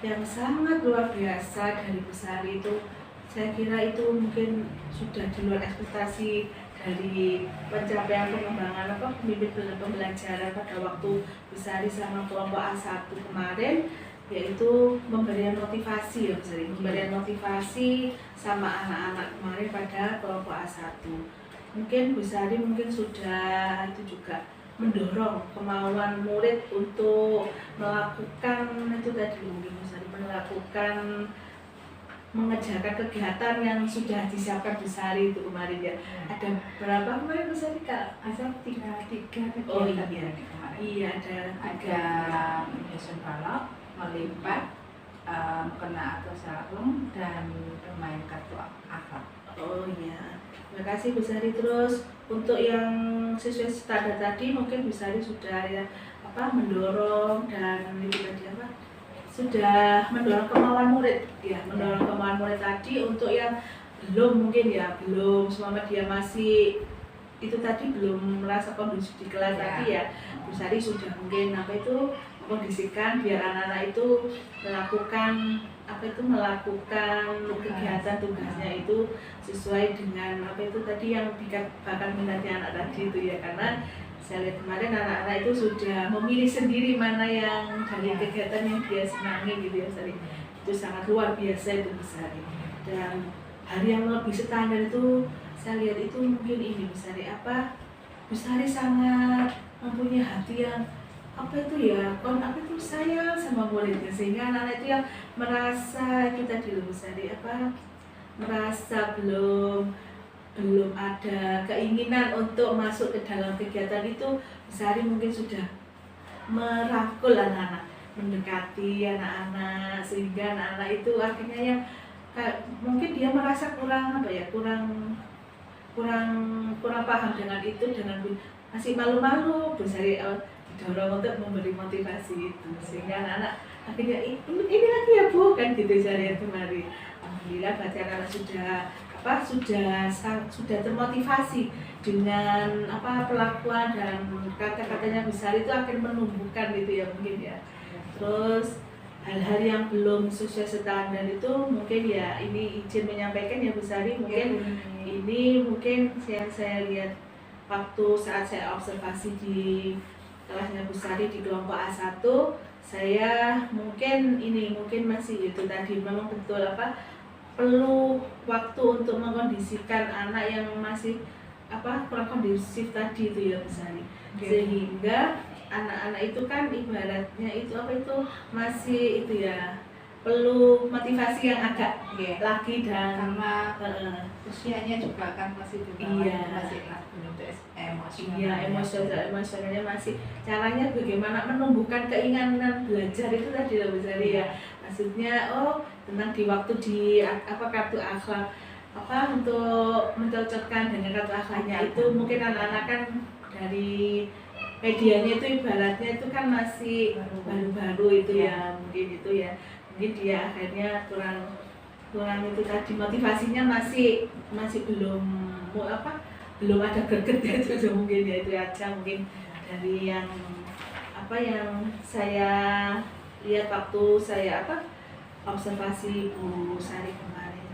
yang sangat luar biasa dari Bu Sari itu saya kira itu mungkin sudah di luar ekspektasi dari pencapaian pengembangan pemimpin pembelajaran pada waktu Bu Sari sama kelompok A1 kemarin, yaitu memberikan motivasi ya Bu Sari, memberikan motivasi sama anak-anak kemarin pada kelompok A1. Mungkin Bu Sari sudah itu juga mendorong kemauan murid untuk melakukan itu tadi, mungkin Bu Sari melakukan mengerjakan kegiatan yang sudah disiapkan Bu Sari itu kemarin ya. Ada berapa kemarin Bu Sari Kak? Ada tiga kegiatan iya. kemarin. Iya ada menyusun balok, melipat, kena atau sarung, dan bermain kartu akhlak. Oh iya, terima kasih Bu Sari. Terus untuk yang sesuai standar tadi mungkin Bu Sari sudah ya mendorong dan itu tadi sudah mendorong kemauan murid ya, mendorong kemauan murid tadi untuk yang belum selama dia masih itu tadi belum merasa kondusif di kelas tadi ya, Bu Sari sudah mungkin kondisikan biar anak-anak itu melakukan kegiatan tugasnya itu sesuai dengan tadi yang bakal minatnya anak tadi itu ya, karena saya lihat kemarin anak-anak itu sudah memilih sendiri mana yang dari kegiatan yang dia senangi gitu ya Sari. Itu sangat luar biasa itu Bu Sari. Dan hal yang lebih standar itu saya lihat itu mungkin ini Bu Sari Bu Sari sangat mempunyai hati yang sayang sama muridnya, sehingga anak-anak itu yang merasa kita di Bu Sari merasa belum ada keinginan untuk masuk ke dalam kegiatan itu, Bu Sari mungkin sudah merangkul anak-anak, mendekati anak-anak, sehingga anak-anak itu akhirnya yang mungkin dia merasa kurang paham dengan itu, dengan masih malu-malu. Bu Sari didorong untuk memberi motivasi itu, sehingga anak-anak akhirnya ini lagi ya Bu kan gitu Sari kemarin. Alhamdulillah berarti anak-anak sudah termotivasi dengan pelakuan dan kata-katanya Bu Sari itu akan menumbuhkan gitu ya mungkin ya. Terus hal-hal yang belum sesuai standar itu mungkin ya ini izin menyampaikan ya Bu Sari, mungkin ini yang saya lihat waktu saat saya observasi di kelasnya Bu Sari di kelompok A1, saya mungkin masih itu tadi memang betul perlu waktu untuk mengkondisikan anak yang masih kurang kondusif tadi itu ya Bu Sari. Sehingga anak-anak itu kan ibaratnya itu masih itu ya, perlu motivasi yang agak lagi dan karena usianya juga kan masih di bawah, masih emosionalnya masih, caranya bagaimana menumbuhkan keinginan belajar itu tadi lah Bu Sari ya. Maksudnya tentang di waktu di kartu akhlak untuk mencocokkan dengan kartu akhlaknya itu, mungkin anak-anak kan dari medianya itu ibaratnya itu kan masih baru-baru itu ya, mungkin dia akhirnya kurang itu tadi, motivasinya masih belum ada greget itu mungkin ya, itu aja mungkin dari yang saya lihat waktu saya observasi Bu Sari kemarin.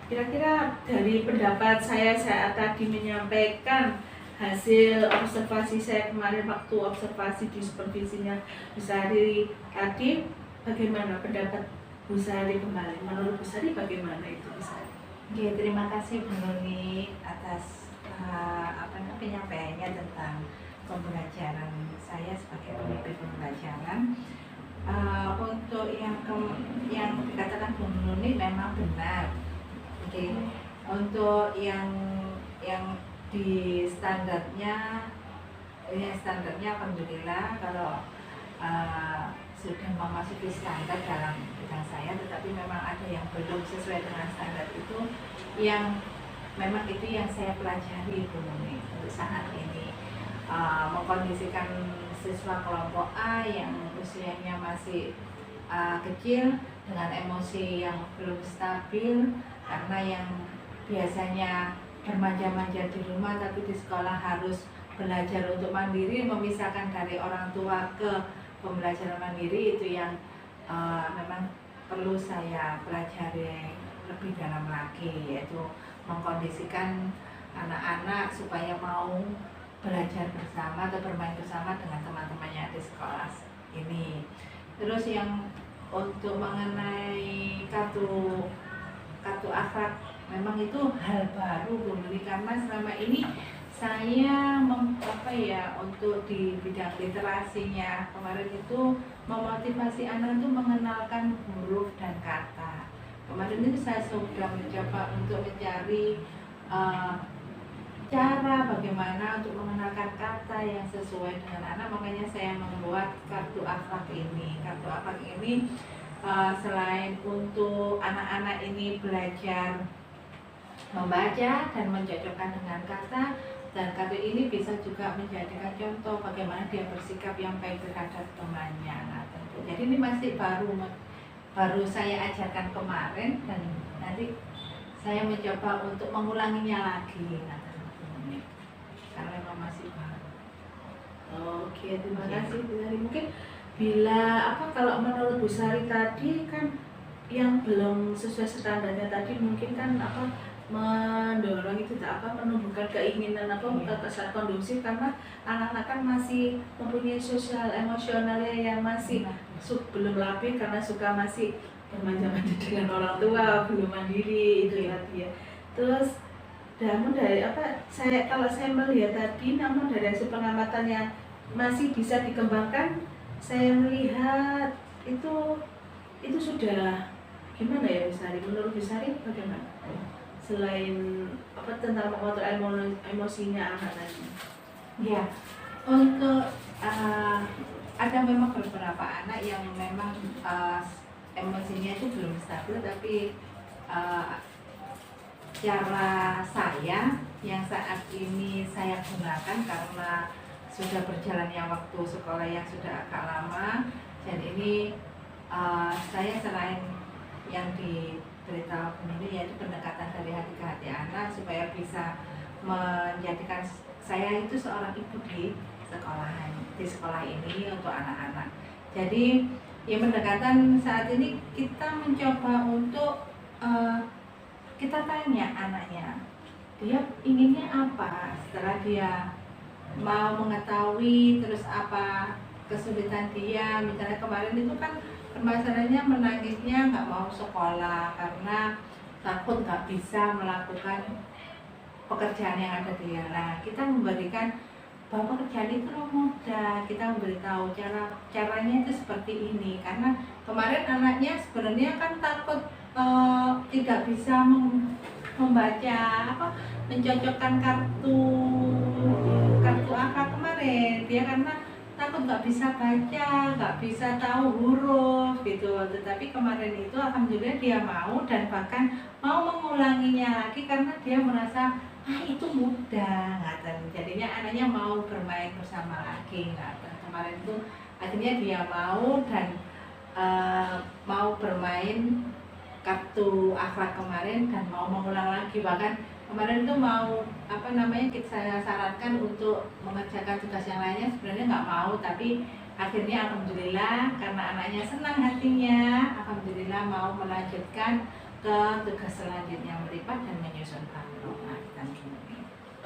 Kira-kira dari pendapat saya tadi menyampaikan hasil observasi saya kemarin waktu observasi di supervisinya Bu Sari tadi, bagaimana pendapat Bu Sari kemarin? Menurut Bu Sari bagaimana itu Bu Sari? Oke, terima kasih Bu Nurni atas penyampaiannya tentang pembelajaran saya sebagai pemimpin pembelajaran. Untuk untuk yang dikatakan Bu Nuni memang benar. Oke. Untuk yang di standarnya, ya standarnya alhamdulillah kalau sudah memasuki standar dalam bidang saya, tetapi memang ada yang belum sesuai dengan standar itu, yang memang itu yang saya pelajari Bu Nuni untuk saat ini. Mengkondisikan siswa kelompok A yang usianya masih kecil dengan emosi yang belum stabil, karena yang biasanya bermanja-manja di rumah tapi di sekolah harus belajar untuk mandiri, memisahkan dari orang tua ke pembelajaran mandiri, itu yang memang perlu saya pelajari lebih dalam lagi, yaitu mengkondisikan anak-anak supaya mau belajar bersama atau bermain bersama dengan teman-temannya di sekolah ini. Terus yang untuk mengenai kartu akhlak, memang itu hal baru Bu Nuni, karena selama ini saya untuk di bidang literasinya kemarin itu memotivasi anak itu mengenalkan huruf dan kata. Kemarin itu saya sudah mencoba untuk mencari cara bagaimana untuk mengenalkan kata yang sesuai dengan anak, makanya saya membuat kartu akhlak ini. Kartu akhlak ini selain untuk anak-anak ini belajar membaca dan mencocokkan dengan kata, dan kartu ini bisa juga menjadikan contoh bagaimana dia bersikap yang baik terhadap temannya. Nah, tentu. Jadi ini masih baru saya ajarkan kemarin, dan nanti saya mencoba untuk mengulanginya lagi. Nah, karena memang masih baru. Oke, terima kasih Bu Sari. Mungkin kalau menurut Bu Sari tadi kan yang belum sesuai standarnya tadi, mungkin kan mendorong itu menumbuhkan keinginan kesan kondusif, karena anak-anak kan masih mempunyai sosial emosionalnya yang masih belum labil, karena suka masih bermanja-manja dengan orang tua, belum mandiri itu tadi ya. Terus namun kalau saya melihat tadi, namun dari hasil pengamatan yang masih bisa dikembangkan, saya melihat itu sudah gimana ya Bu Sari? Menurut Bu Sari bagaimana? Selain tentang mengontrol emosinya anak tadi. Ya, untuk ada memang beberapa anak yang memang emosinya itu belum stabil, tapi cara saya yang saat ini saya gunakan karena sudah berjalannya waktu sekolah yang sudah agak lama, dan ini saya selain yang diberitahu ini, yaitu pendekatan dari hati ke hati anak supaya bisa menjadikan saya itu seorang ibu di sekolah ini untuk anak-anak. Jadi yang pendekatan saat ini kita mencoba untuk kita tanya anaknya, dia inginnya apa setelah dia mau mengetahui, terus apa kesulitan dia. Misalnya kemarin itu kan permasalahannya menangisnya nggak mau sekolah karena takut nggak bisa melakukan pekerjaan yang ada dia. Nah, kita memberikan bahwa pekerjaan itu mudah, kita memberitahu caranya itu seperti ini, karena kemarin anaknya sebenarnya kan takut tidak bisa membaca mencocokkan kartu akhlak kemarin, dia karena takut nggak bisa baca, nggak bisa tahu huruf gitu. Tetapi kemarin itu alhamdulillah dia mau, dan bahkan mau mengulanginya lagi karena dia merasa itu mudah, jadinya anaknya mau bermain bersama lagi. Kemarin itu akhirnya dia mau, dan mau bermain kartu akhlak kemarin dan mau mengulang lagi. Bahkan kemarin itu mau saya sarankan untuk mengerjakan tugas yang lainnya, sebenarnya nggak mau, tapi akhirnya alhamdulillah karena anaknya senang hatinya, alhamdulillah mau melanjutkan ke tugas selanjutnya, melipat dan menyusun balok.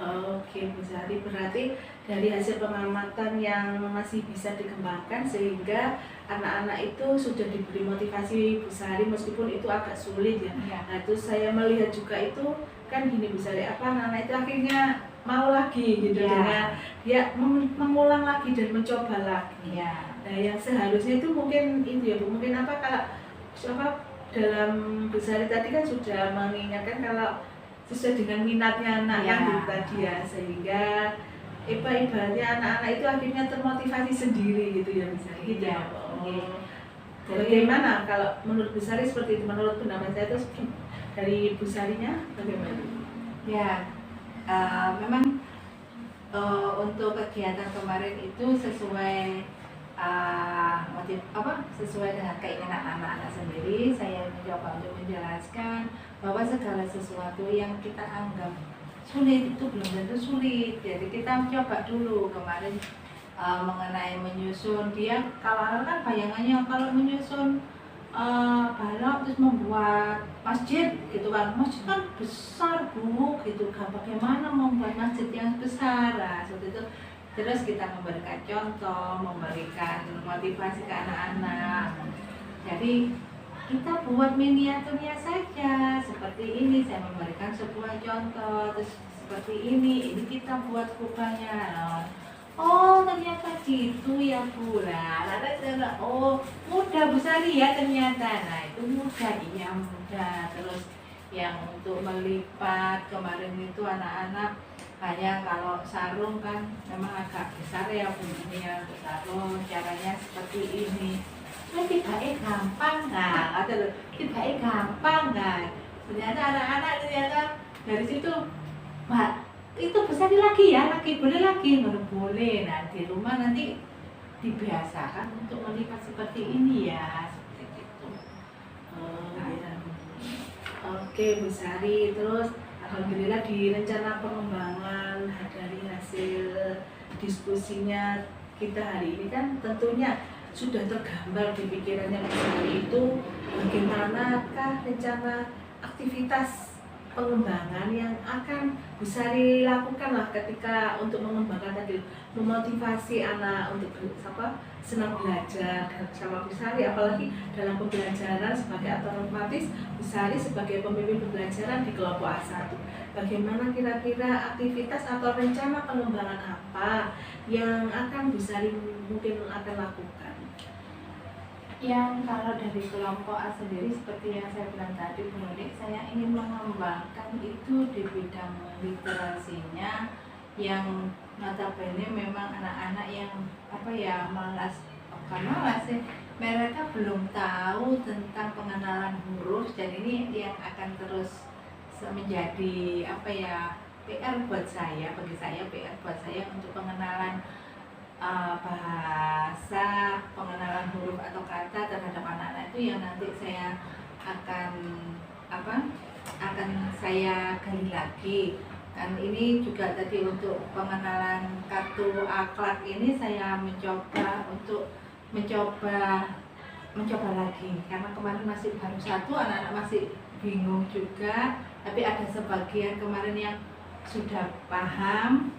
Oke Bu Sari, berarti dari hasil pengamatan yang masih bisa dikembangkan sehingga anak-anak itu sudah diberi motivasi Bu Sari, meskipun itu agak sulit ya. Nah, terus saya melihat juga itu kan gini Bu Sari, anak-anak itu akhirnya mau lagi gitu, dengan dia mengulang lagi dan mencoba lagi. Nah, yang seharusnya itu mungkin itu ya Bu, mungkin apa kalau apa dalam Bu Sari tadi kan sudah mengingatkan kalau sesuai dengan minatnya anak kan Ya. itu tadi ya, sehingga ibaratnya anak-anak itu akhirnya termotivasi sendiri gitu ya Bu Sari gitu Iya, ya. oke. Bagaimana kalau menurut Bu Sari seperti itu, menurut pendapat saya itu dari Bu Sarinya bagaimana? Ya, memang untuk kegiatan kemarin itu sesuai sesuai dengan keinginan anak-anak sendiri. Saya mencoba untuk menjelaskan bahwa segala sesuatu yang kita anggap sulit itu belum tentu sulit. Jadi kita coba dulu kemarin mengenai menyusun. Dia kalau kan bayangannya kalau menyusun balok terus membuat masjid gitu kan, masjid kan besar Bu gitu kan, bagaimana membuat masjid yang besar. Nah, seperti itu. Terus kita memberikan contoh, memberikan motivasi ke anak-anak. Jadi kita buat miniaturnya saja seperti ini. Saya memberikan sebuah contoh, terus seperti ini kita buat kubahnya. Oh ternyata gitu ya Bu. Nah, oh mudah Bu Sari ya ternyata. Nah itu mudah, iya mudah. Terus yang untuk melipat kemarin itu anak-anak hanya kalau sarung kan memang agak besar ya Bu, ini ya sarung caranya seperti ini. Tiba-tiba gampang nggak? Tiba-tiba gampang nggak? Ternyata anak-anak ternyata dari situ, Mbak itu besar lagi ya, lagi boleh lagi, baru boleh. Nah di rumah nanti dibiasakan untuk melipat seperti ini ya, seperti itu. Ya. Oke Bu Sari, terus alhamdulillah di rencana pengembangan dari hasil diskusinya kita hari ini kan tentunya sudah tergambar di pikirannya Bu Sari itu bagaimanakah rencana aktivitas pengembangan yang akan Bu Sari lakukan lah ketika untuk mengembangkan tadi, memotivasi anak untuk senang belajar dan sama Bu Sari, apalagi dalam pembelajaran sebagai otomatis Bu Sari sebagai pemimpin pembelajaran di kelompok A1. Bagaimana kira-kira aktivitas atau rencana pengembangan apa yang akan Bu Sari mungkin akan lakukan? Yang kalau dari kelompok A sendiri seperti yang saya bilang tadi Bu Nunik, saya ingin mengembangkan itu di bidang literasinya yang notabene memang anak-anak yang malas, bukan malas sih, mereka belum tahu tentang pengenalan huruf, dan ini yang akan terus menjadi PR buat saya, bagi saya PR buat saya untuk pengenalan bahasa, pengenalan huruf atau kata terhadap anak-anak itu yang nanti saya akan saya gali lagi. Dan ini juga tadi untuk pengenalan kartu akhlak ini saya mencoba lagi karena kemarin masih baru satu, anak-anak masih bingung juga, tapi ada sebagian kemarin yang sudah paham.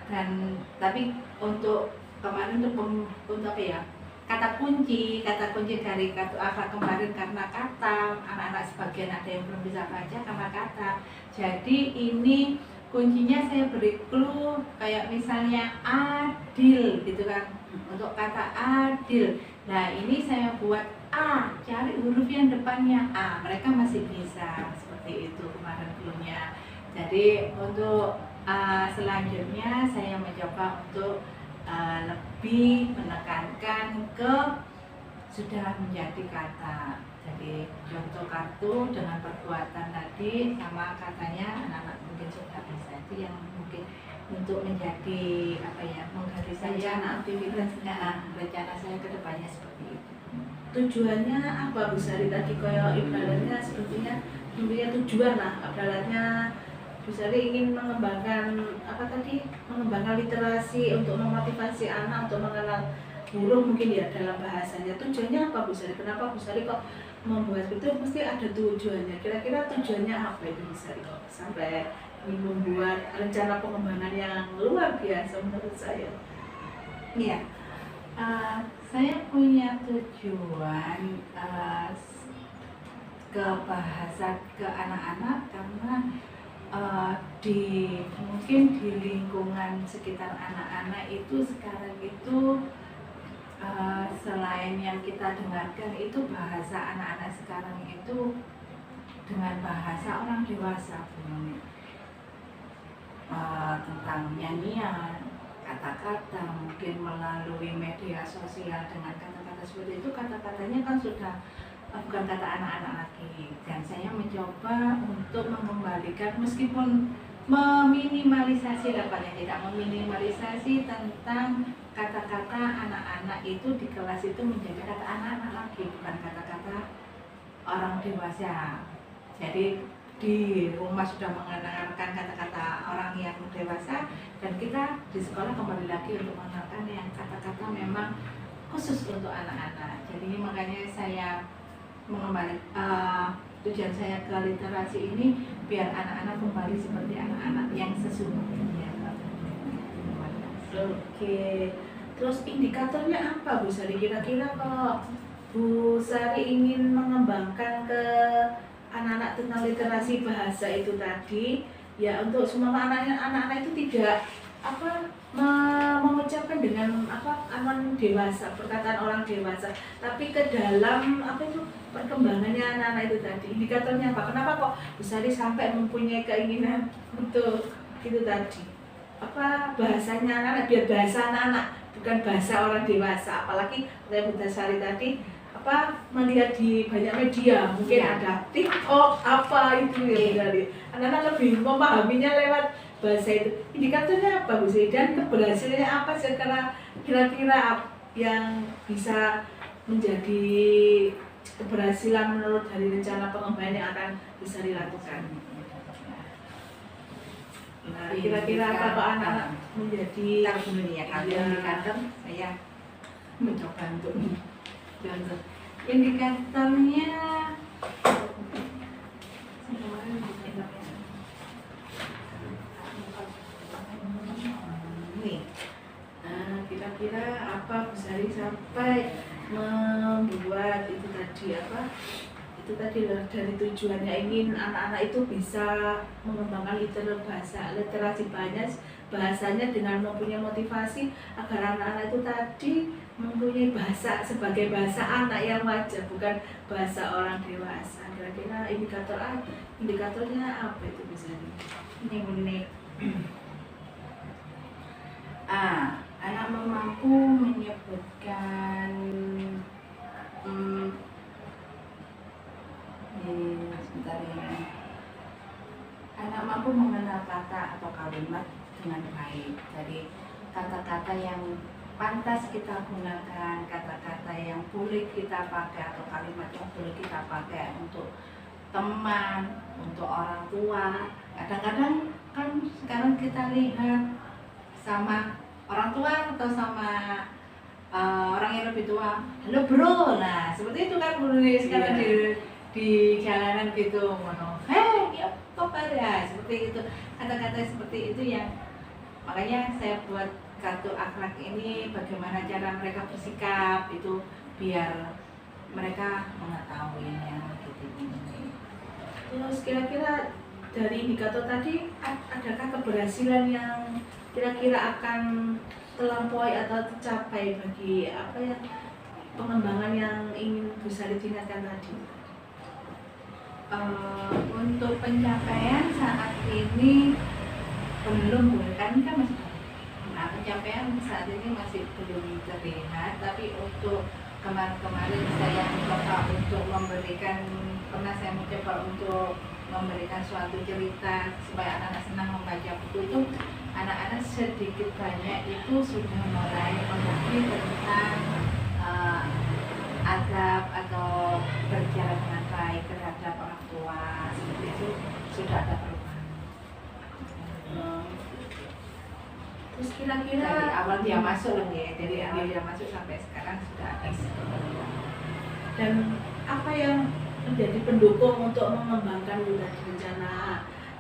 Dan tapi untuk kemarin untuk kata kunci dari kartu akhlak kemarin karena kata, anak-anak sebagian ada yang belum bisa baca karena kata. Jadi ini kuncinya saya beri clue kayak misalnya adil gitu kan, untuk kata adil. Nah ini saya buat A, cari huruf yang depannya A, mereka masih bisa seperti itu kemarin cluenya. Jadi untuk selanjutnya saya mencoba untuk lebih menekankan ke sudah menjadi kata. Jadi contoh kartu dengan perbuatan tadi sama katanya anak-anak mungkin sudah bisa. Itu yang mungkin untuk menjadi menggaris saya rencana saya ke depannya seperti itu. Tujuannya apa Bu Sari tadi kayak ibaratnya sepertinya intinya tujuan lah, ibaratnya Bu Sari ingin mengembangkan mengembangkan literasi untuk memotivasi anak untuk mengenal huruf mungkin ya dalam bahasanya. Tujuannya apa Bu Sari? Kenapa Bu Sari kok membuat itu mesti ada tujuannya? Kira-kira tujuannya apa itu Bu Sari kok sampai membuat rencana pengembangan yang luar biasa menurut saya? Iya, saya punya tujuan ke bahasa ke anak-anak karena mungkin di lingkungan sekitar anak-anak itu sekarang itu Selain yang kita dengarkan itu bahasa anak-anak sekarang itu dengan bahasa orang dewasa, Bu Nuni. Tentang nyanyian, kata-kata, mungkin melalui media sosial dengan kata-kata seperti itu, kata-katanya kan sudah bukan kata anak-anak lagi. Dan saya mencoba untuk mengembalikan, meskipun meminimalisasi, dapatnya tidak meminimalisasi tentang kata-kata anak-anak itu di kelas itu menjadi kata anak-anak lagi, bukan kata-kata orang dewasa. Jadi di rumah sudah mengenalkan kata-kata orang yang dewasa, dan kita di sekolah kembali lagi untuk mengenalkan yang kata-kata memang khusus untuk anak-anak. Jadi makanya saya tujuan saya ke literasi ini biar anak-anak kembali seperti anak-anak yang sesungguhnya. Oke, terus indikatornya apa Bu Sari? Kira-kira kalau Bu Sari ingin mengembangkan ke anak-anak tentang literasi bahasa itu tadi, ya untuk semua anak-anak itu tidak mengucapkan dengan aman dewasa, perkataan orang dewasa, tapi ke dalam perkembangannya anak-anak itu tadi. Indikatornya apa? Kenapa kok Bu Sari sampai mempunyai keinginan untuk itu tadi? Bahasanya anak-anak, biar bahasa anak-anak bukan bahasa orang dewasa. Apalagi kayak Bu Sari tadi melihat di banyak media, mungkin ada TikTok itu ya, anak-anak lebih memahaminya lewat bahasa itu. Indikatornya apa Bu Sri? Dan keberhasilannya apa sekarang kira-kira yang bisa menjadi keberhasilan menurut dari rencana pengembangan yang akan bisa dilakukan? Nah, kira-kira apa kok anak-anak menjadi dulu nih ya, kalau indikator saya mencoba untuk indikatornya nih. Nah, kira-kira apa Bu Sari sampai membuat itu tadi dari tujuannya ingin anak-anak itu bisa mengembangkan literasi bahasanya dengan mempunyai motivasi agar anak-anak itu tadi mempunyai bahasa sebagai bahasa anak yang wajar, bukan bahasa orang dewasa. Kira-kira indikatornya apa itu Bu Sari? Ini anak mampu menyebutkan sebentar ya. Anak mampu mengenal kata atau kalimat dengan baik. Jadi kata-kata yang pantas kita gunakan, kata-kata yang boleh kita pakai atau kalimat yang boleh kita pakai untuk teman, untuk orang tua. Kadang-kadang kan sekarang kita lihat sama orang tua atau sama orang yang lebih tua, halo bro, nah seperti itu kan sekarang di jalanan gitu, hei ya apa kabar, seperti itu, kata-kata seperti itu yang makanya saya buat kartu akhlak ini, bagaimana cara mereka bersikap itu biar mereka mengetahuinya gitu. Terus kira-kira dari indikator tadi adakah keberhasilan yang kira-kira akan terlampaui atau tercapai bagi pengembangan yang ingin bisa ditingkatkan tadi? Untuk pencapaian saat ini belum, kan masih. Nah, pencapaian saat ini masih belum terlihat, tapi untuk kemarin saya mencoba untuk memberikan suatu cerita supaya anak-anak senang membaca buku itu. Anak-anak sedikit banyak itu sudah mulai mengerti tentang adab atau berbicara dengan baik terhadap orang tua, seperti itu sudah ada perubahan. Terus kira-kira dari awal dia masuk ya, dari awal dia masuk sampai sekarang sudah ada. Dan apa yang menjadi pendukung untuk mengembangkan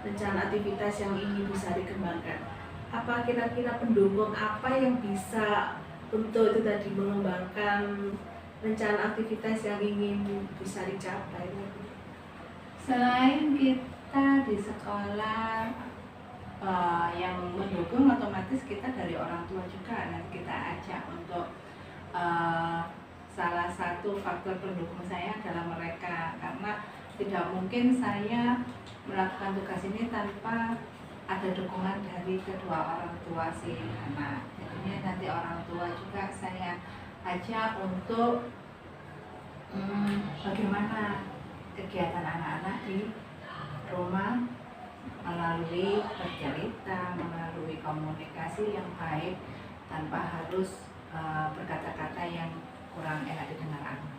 rencana aktivitas yang ingin bisa dikembangkan? Apa kira-kira pendukung apa yang bisa untuk itu tadi mengembangkan rencana aktivitas yang ingin bisa dicapai? Selain kita di sekolah yang mendukung, otomatis kita dari orang tua juga nanti kita ajak untuk salah satu faktor pendukung saya adalah mereka, karena tidak mungkin saya melakukan tugas ini tanpa ada dukungan dari kedua orang tua si anak. Jadinya nanti orang tua juga saya ajak untuk bagaimana kegiatan anak-anak di rumah melalui bercerita, melalui komunikasi yang baik tanpa harus berkata-kata yang kurang enak didengar anak.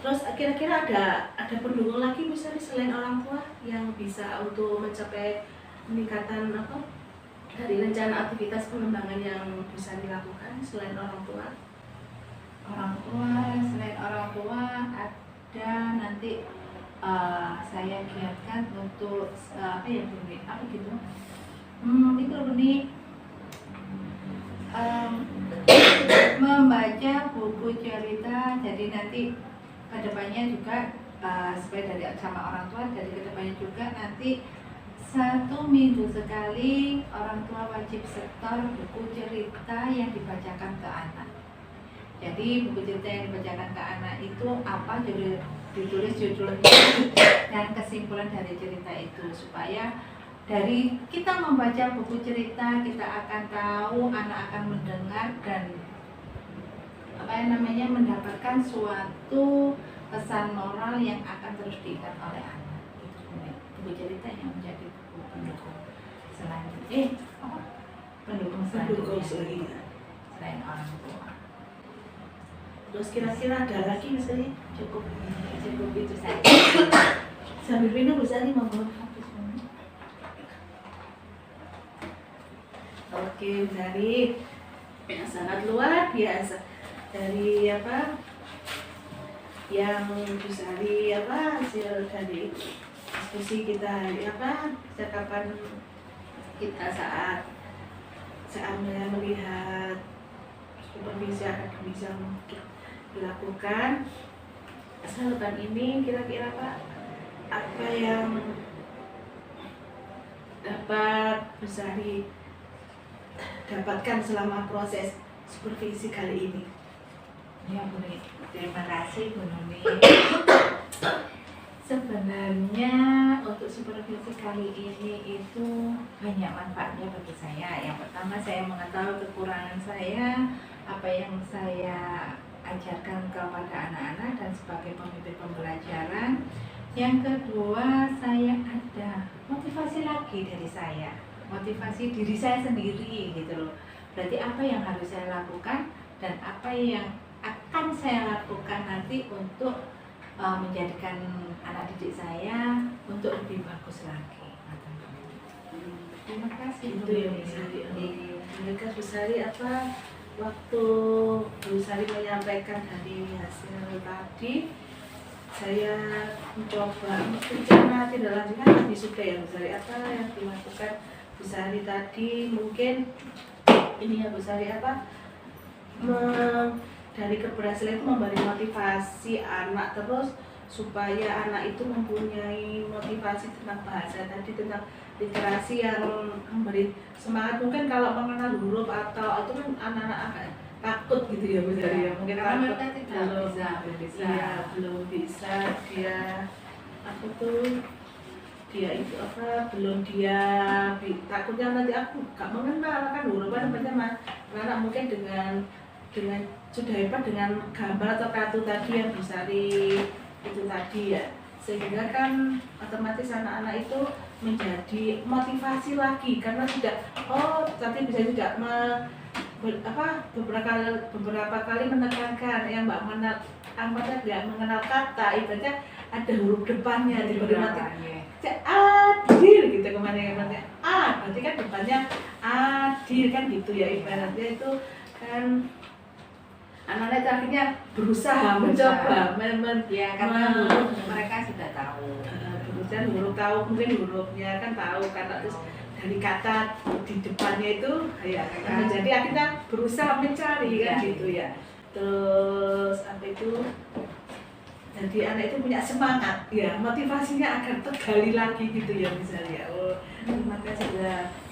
Terus kira-kira ada pendukung lagi misalnya selain orang tua yang bisa untuk mencapai peningkatan apa dari rencana aktivitas pengembangan yang bisa dilakukan selain orang tua? Selain orang tua ada nanti saya giatkan untuk apa ya Bu Uni? Apa gitu? Itu Bu Uni, membaca buku cerita. Jadi nanti kedepannya juga supaya dari sama orang tua, dari kedepannya juga nanti 1 minggu sekali orang tua wajib setor buku cerita yang dibacakan ke anak. Jadi buku cerita yang dibacakan ke anak itu apa, ditulis judulnya dan kesimpulan dari cerita itu, supaya dari kita membaca buku cerita kita akan tahu, anak akan mendengar dan mendapatkan suatu pesan moral yang akan terus diingat oleh anak. Buku cerita yang menjadi buku pendukung pendukung selanjutnya selain orang tua. Terus kira-kira ada lagi misalnya? Cukup itu saja. Sambil minum bisa nih monggo. Oke, dari yang sangat luar biasa, dari apa yang bisa hasil dari diskusi kita percakapan kita saat melihat supervisi akademis yang dilakukan tahun ini. Kira-kira Pak, apa yang dapat bisa didapatkan selama proses supervisi kali ini? Ya Bu Nuni, terima kasih Bu Nuni. Sebenarnya untuk supervisi kali ini itu banyak manfaatnya bagi saya. Yang pertama, saya mengetahui kekurangan saya, apa yang saya ajarkan kepada anak-anak dan sebagai pemimpin pembelajaran. Yang kedua, saya ada motivasi lagi dari saya, motivasi diri saya sendiri gitu loh. Berarti apa yang harus saya lakukan dan apa yang akan saya lakukan nanti untuk menjadikan anak didik saya untuk lebih bagus lagi. Terima kasih. Itu yang bisa mereka Busari apa waktu Busari menyampaikan dari hasil tadi, saya mencoba rencana tidak lanjutkan tadi sudah ya Busari, apa yang dilakukan Busari tadi mungkin ini ya Busari dari keberhasilan itu memberi motivasi anak terus supaya anak itu mempunyai motivasi tentang bahasa tadi, tentang literasi yang memberi semangat. Mungkin kalau mengenal huruf atau itu kan anak-anak agak takut gitu ya Bu Dari ya, mungkin karena takut mereka tidak bisa. Iya, belum bisa takutnya nanti aku gak mengenal kan huruf apa namanya. Anak mungkin dengan sudah hebat dengan gambar atau kartu tadi yang bisa itu tadi ya, sehingga kan otomatis anak-anak itu menjadi motivasi lagi karena tapi bisa juga beberapa kali menekankan yang Mbak Manat nggak mengenal kata, ibaratnya ada huruf depannya diberi motivasi adil gitu kemana-mana, berarti kan depannya adil kan gitu ya, ibaratnya itu kan anak-anak akhirnya berusaha mencoba karena huruf mereka sudah tahu. Berusaha huruf tahu, mungkin hurufnya kan tahu karena terus dari kata di depannya itu ya jadi akhirnya berusaha mencari kan gitu ya. Terus apa itu? Jadi anak itu punya semangat ya, motivasinya agar tergali lagi gitu ya misalnya. Terima kasih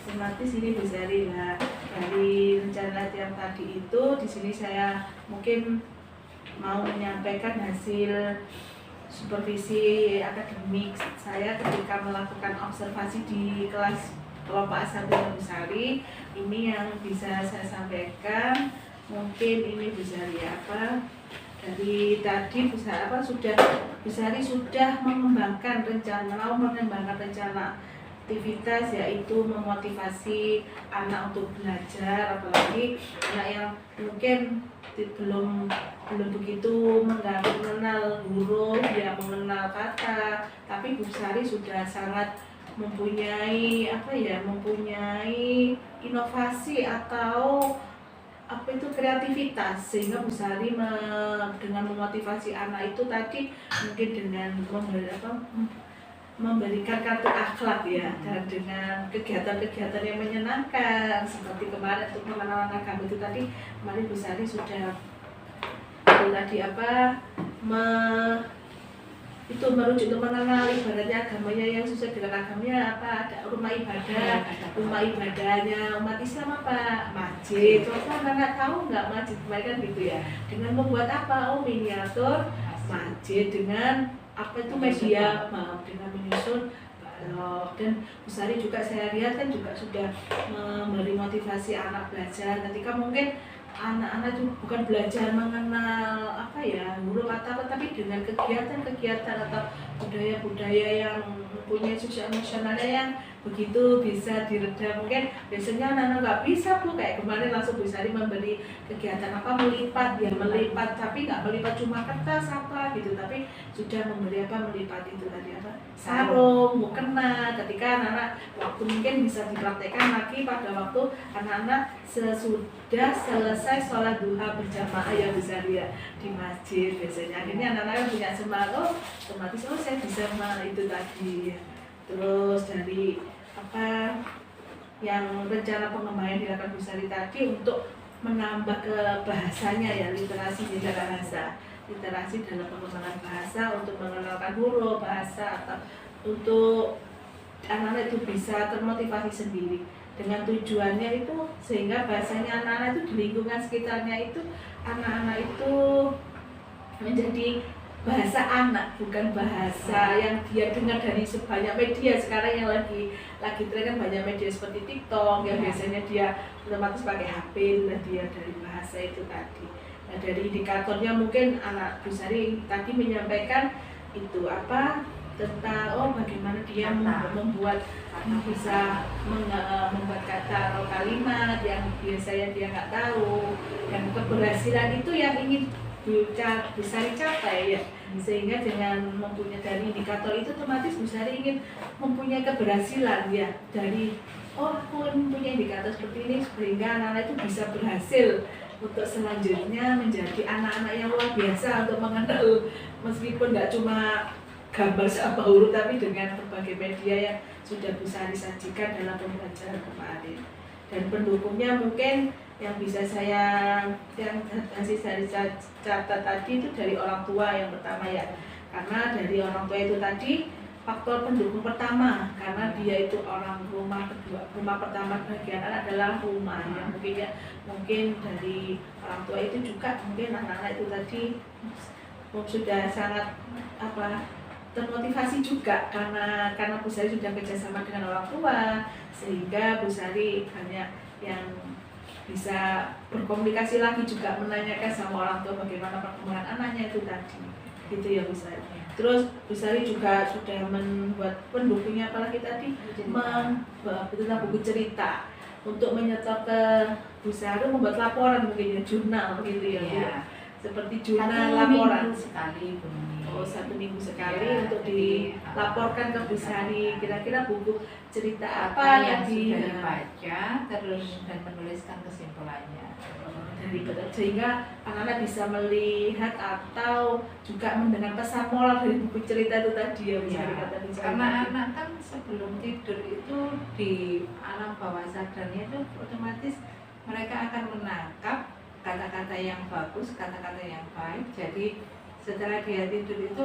otomatis ini Bu Sari lah. Dari rencana yang tadi itu, di sini saya mungkin mau menyampaikan hasil supervisi akademik saya ketika melakukan observasi di kelas kelompok Asabila Bu Sari. Ini yang bisa saya sampaikan. Mungkin ini Bu Sari dari tadi Bu Sari sudah mengembangkan rencana aktivitas, yaitu memotivasi anak untuk belajar, apalagi anak yang mungkin belum begitu mengenal huruf, ya mengenal kata, tapi Bu Sari sudah sangat mempunyai inovasi atau kreativitas, sehingga Bu Sari dengan memotivasi anak itu tadi mungkin dengan memberikan kartu akhlak ya, dan dengan kegiatan-kegiatan yang menyenangkan seperti kemarin untuk pengenalan agama itu tadi, kemarin Bu Sari sudah merujuk untuk mengenal ibaratnya agamanya yang sesuai dengan agamanya ada rumah ibadahnya umat Islam masjid. Kalau nggak tahu nggak masjid mereka gitu ya, dengan membuat miniatur masjid dengan media dengan menyusun balok. Dan Bu Sari juga saya lihat kan juga sudah memberi motivasi anak belajar ketika mungkin anak-anak itu bukan belajar mengenal huruf atau tapi dengan kegiatan-kegiatan atau budaya-budaya yang mempunyai sosial emosionalnya yang begitu bisa diredam. Mungkin biasanya anak-anak nggak bisa Bu, kayak kemarin langsung Bu Sari memberi kegiatan melipat, tapi nggak melipat cuma kertas gitu, tapi sudah memberi melipat itu tadi sarung, mukena, ketika anak-anak waktu mungkin bisa dipraktekkan lagi pada waktu anak-anak sesudah selesai sholat duha berjamaah ya Bu Sari ya di masjid. Biasanya akhirnya anak-anak punya semangat, otomatis saya bisa itu tadi. Terus dari yang rencana pengembangan dilakukan Bu Sari tadi untuk menambah ke bahasanya ya, literasi dalam pengembangan bahasa, untuk mengenalkan huruf bahasa, atau untuk anak-anak itu bisa termotivasi sendiri dengan tujuannya itu sehingga bahasanya anak-anak itu di lingkungan sekitarnya itu anak-anak itu menjadi bahasa anak, bukan bahasa yang dia dengar dari sebanyak media sekarang yang lagi tren kan, banyak media seperti TikTok yang biasanya dia otomatis pakai HP, dan dia dari bahasa itu tadi. Nah, dari indikatornya mungkin anak Bu Sari tadi menyampaikan itu tentang bagaimana dia membuat bisa membuat kata atau kalimat yang biasanya dia nggak tahu, dan keberhasilan itu yang ingin Bu Sari capai ya, sehingga dengan mempunyai dari indikator itu otomatis Bu Sari ingin mempunyai keberhasilan ya, dari aku mempunyai indikator seperti ini sehingga anak-anak itu bisa berhasil untuk selanjutnya menjadi anak-anak yang luar biasa untuk mengenal meskipun nggak cuma gambar sama huruf, tapi dengan berbagai media yang sudah bisa disajikan dalam pembelajaran kemarin. Dan pendukungnya mungkin yang bisa yang hasil dari catat tadi itu dari orang tua yang pertama ya, karena dari orang tua itu tadi faktor pendukung pertama, karena dia itu rumah pertama bagi anak adalah rumah yang mungkin dari orang tua itu juga mungkin anak-anak itu tadi sudah sangat termotivasi juga karena Bu Sari sudah kerjasama dengan orang tua, sehingga Bu Sari banyak yang bisa berkomunikasi lagi, juga menanyakan sama orang tua bagaimana perkembangan anaknya itu tadi, gitu ya Bu Sari. Terus Bu Sari juga sudah membuat pendukungnya apalagi tadi tentang buku cerita untuk menyetor ke Bu Sari, membuat laporan mungkin ya, jurnal gitu ya, ya. Seperti jurnal laporan sekali satu minggu sekali untuk dilaporkan ke Bu Sari kira-kira buku cerita apa yang sudah dibaca, terus dan menuliskan kesimpulannya sehingga anak-anak bisa melihat atau juga mendengar pesan moral dari buku cerita itu tadi ya, bisa dikatakan. Karena anak kan sebelum tidur itu di alam bawah sadarnya itu otomatis mereka akan menangkap kata-kata yang bagus, kata-kata yang baik. Jadi setelah dia tidur itu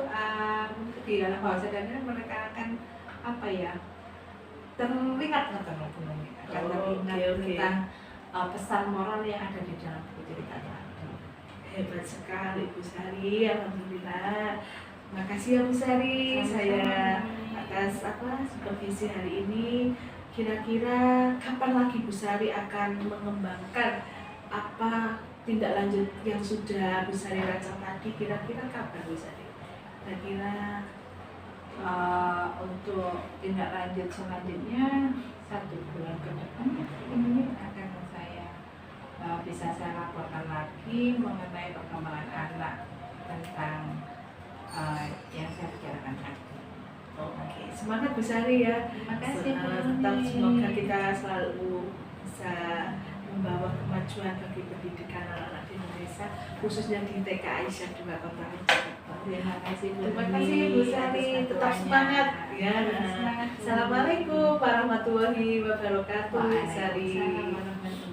di dalam bawah sadarnya mereka akan teringat nonton Bu Nuni, akan teringat Oke. tentang pesan moral yang ada di dalam buku cerita tadi. Hebat sekali Bu Sari, alhamdulillah. Makasih ya Bu Sari, saya atas supervisi hari ini. Kira-kira kapan lagi Bu Sari akan mengembangkan apa tindak lanjut yang sudah Bu Sari rancang tadi? Kira-kira kapan Bu Sari? Kira-kira Untuk tindak lanjut selanjutnya 1 bulan ke depan ini akan saya bisa saya laporkan lagi mengenai perkembangan anak tentang yang saya bicarakan tadi. oke, semangat Bu Sari ya. Terima kasih Bu Tetap Nuni. semoga kita selalu bisa membawa kemajuan bagi pendidikan anak-anak di Indonesia, khususnya di TK Aisyah 2 Kota Mojokerto. Terima kasih Bu Terima Nuni kasih Bu Sari, atas tetap bantuannya. semangat ya. Semangat, Bu. Assalamualaikum warahmatullahi wabarakatuh Bu Sari. Waalaikumsalam warahmatullahi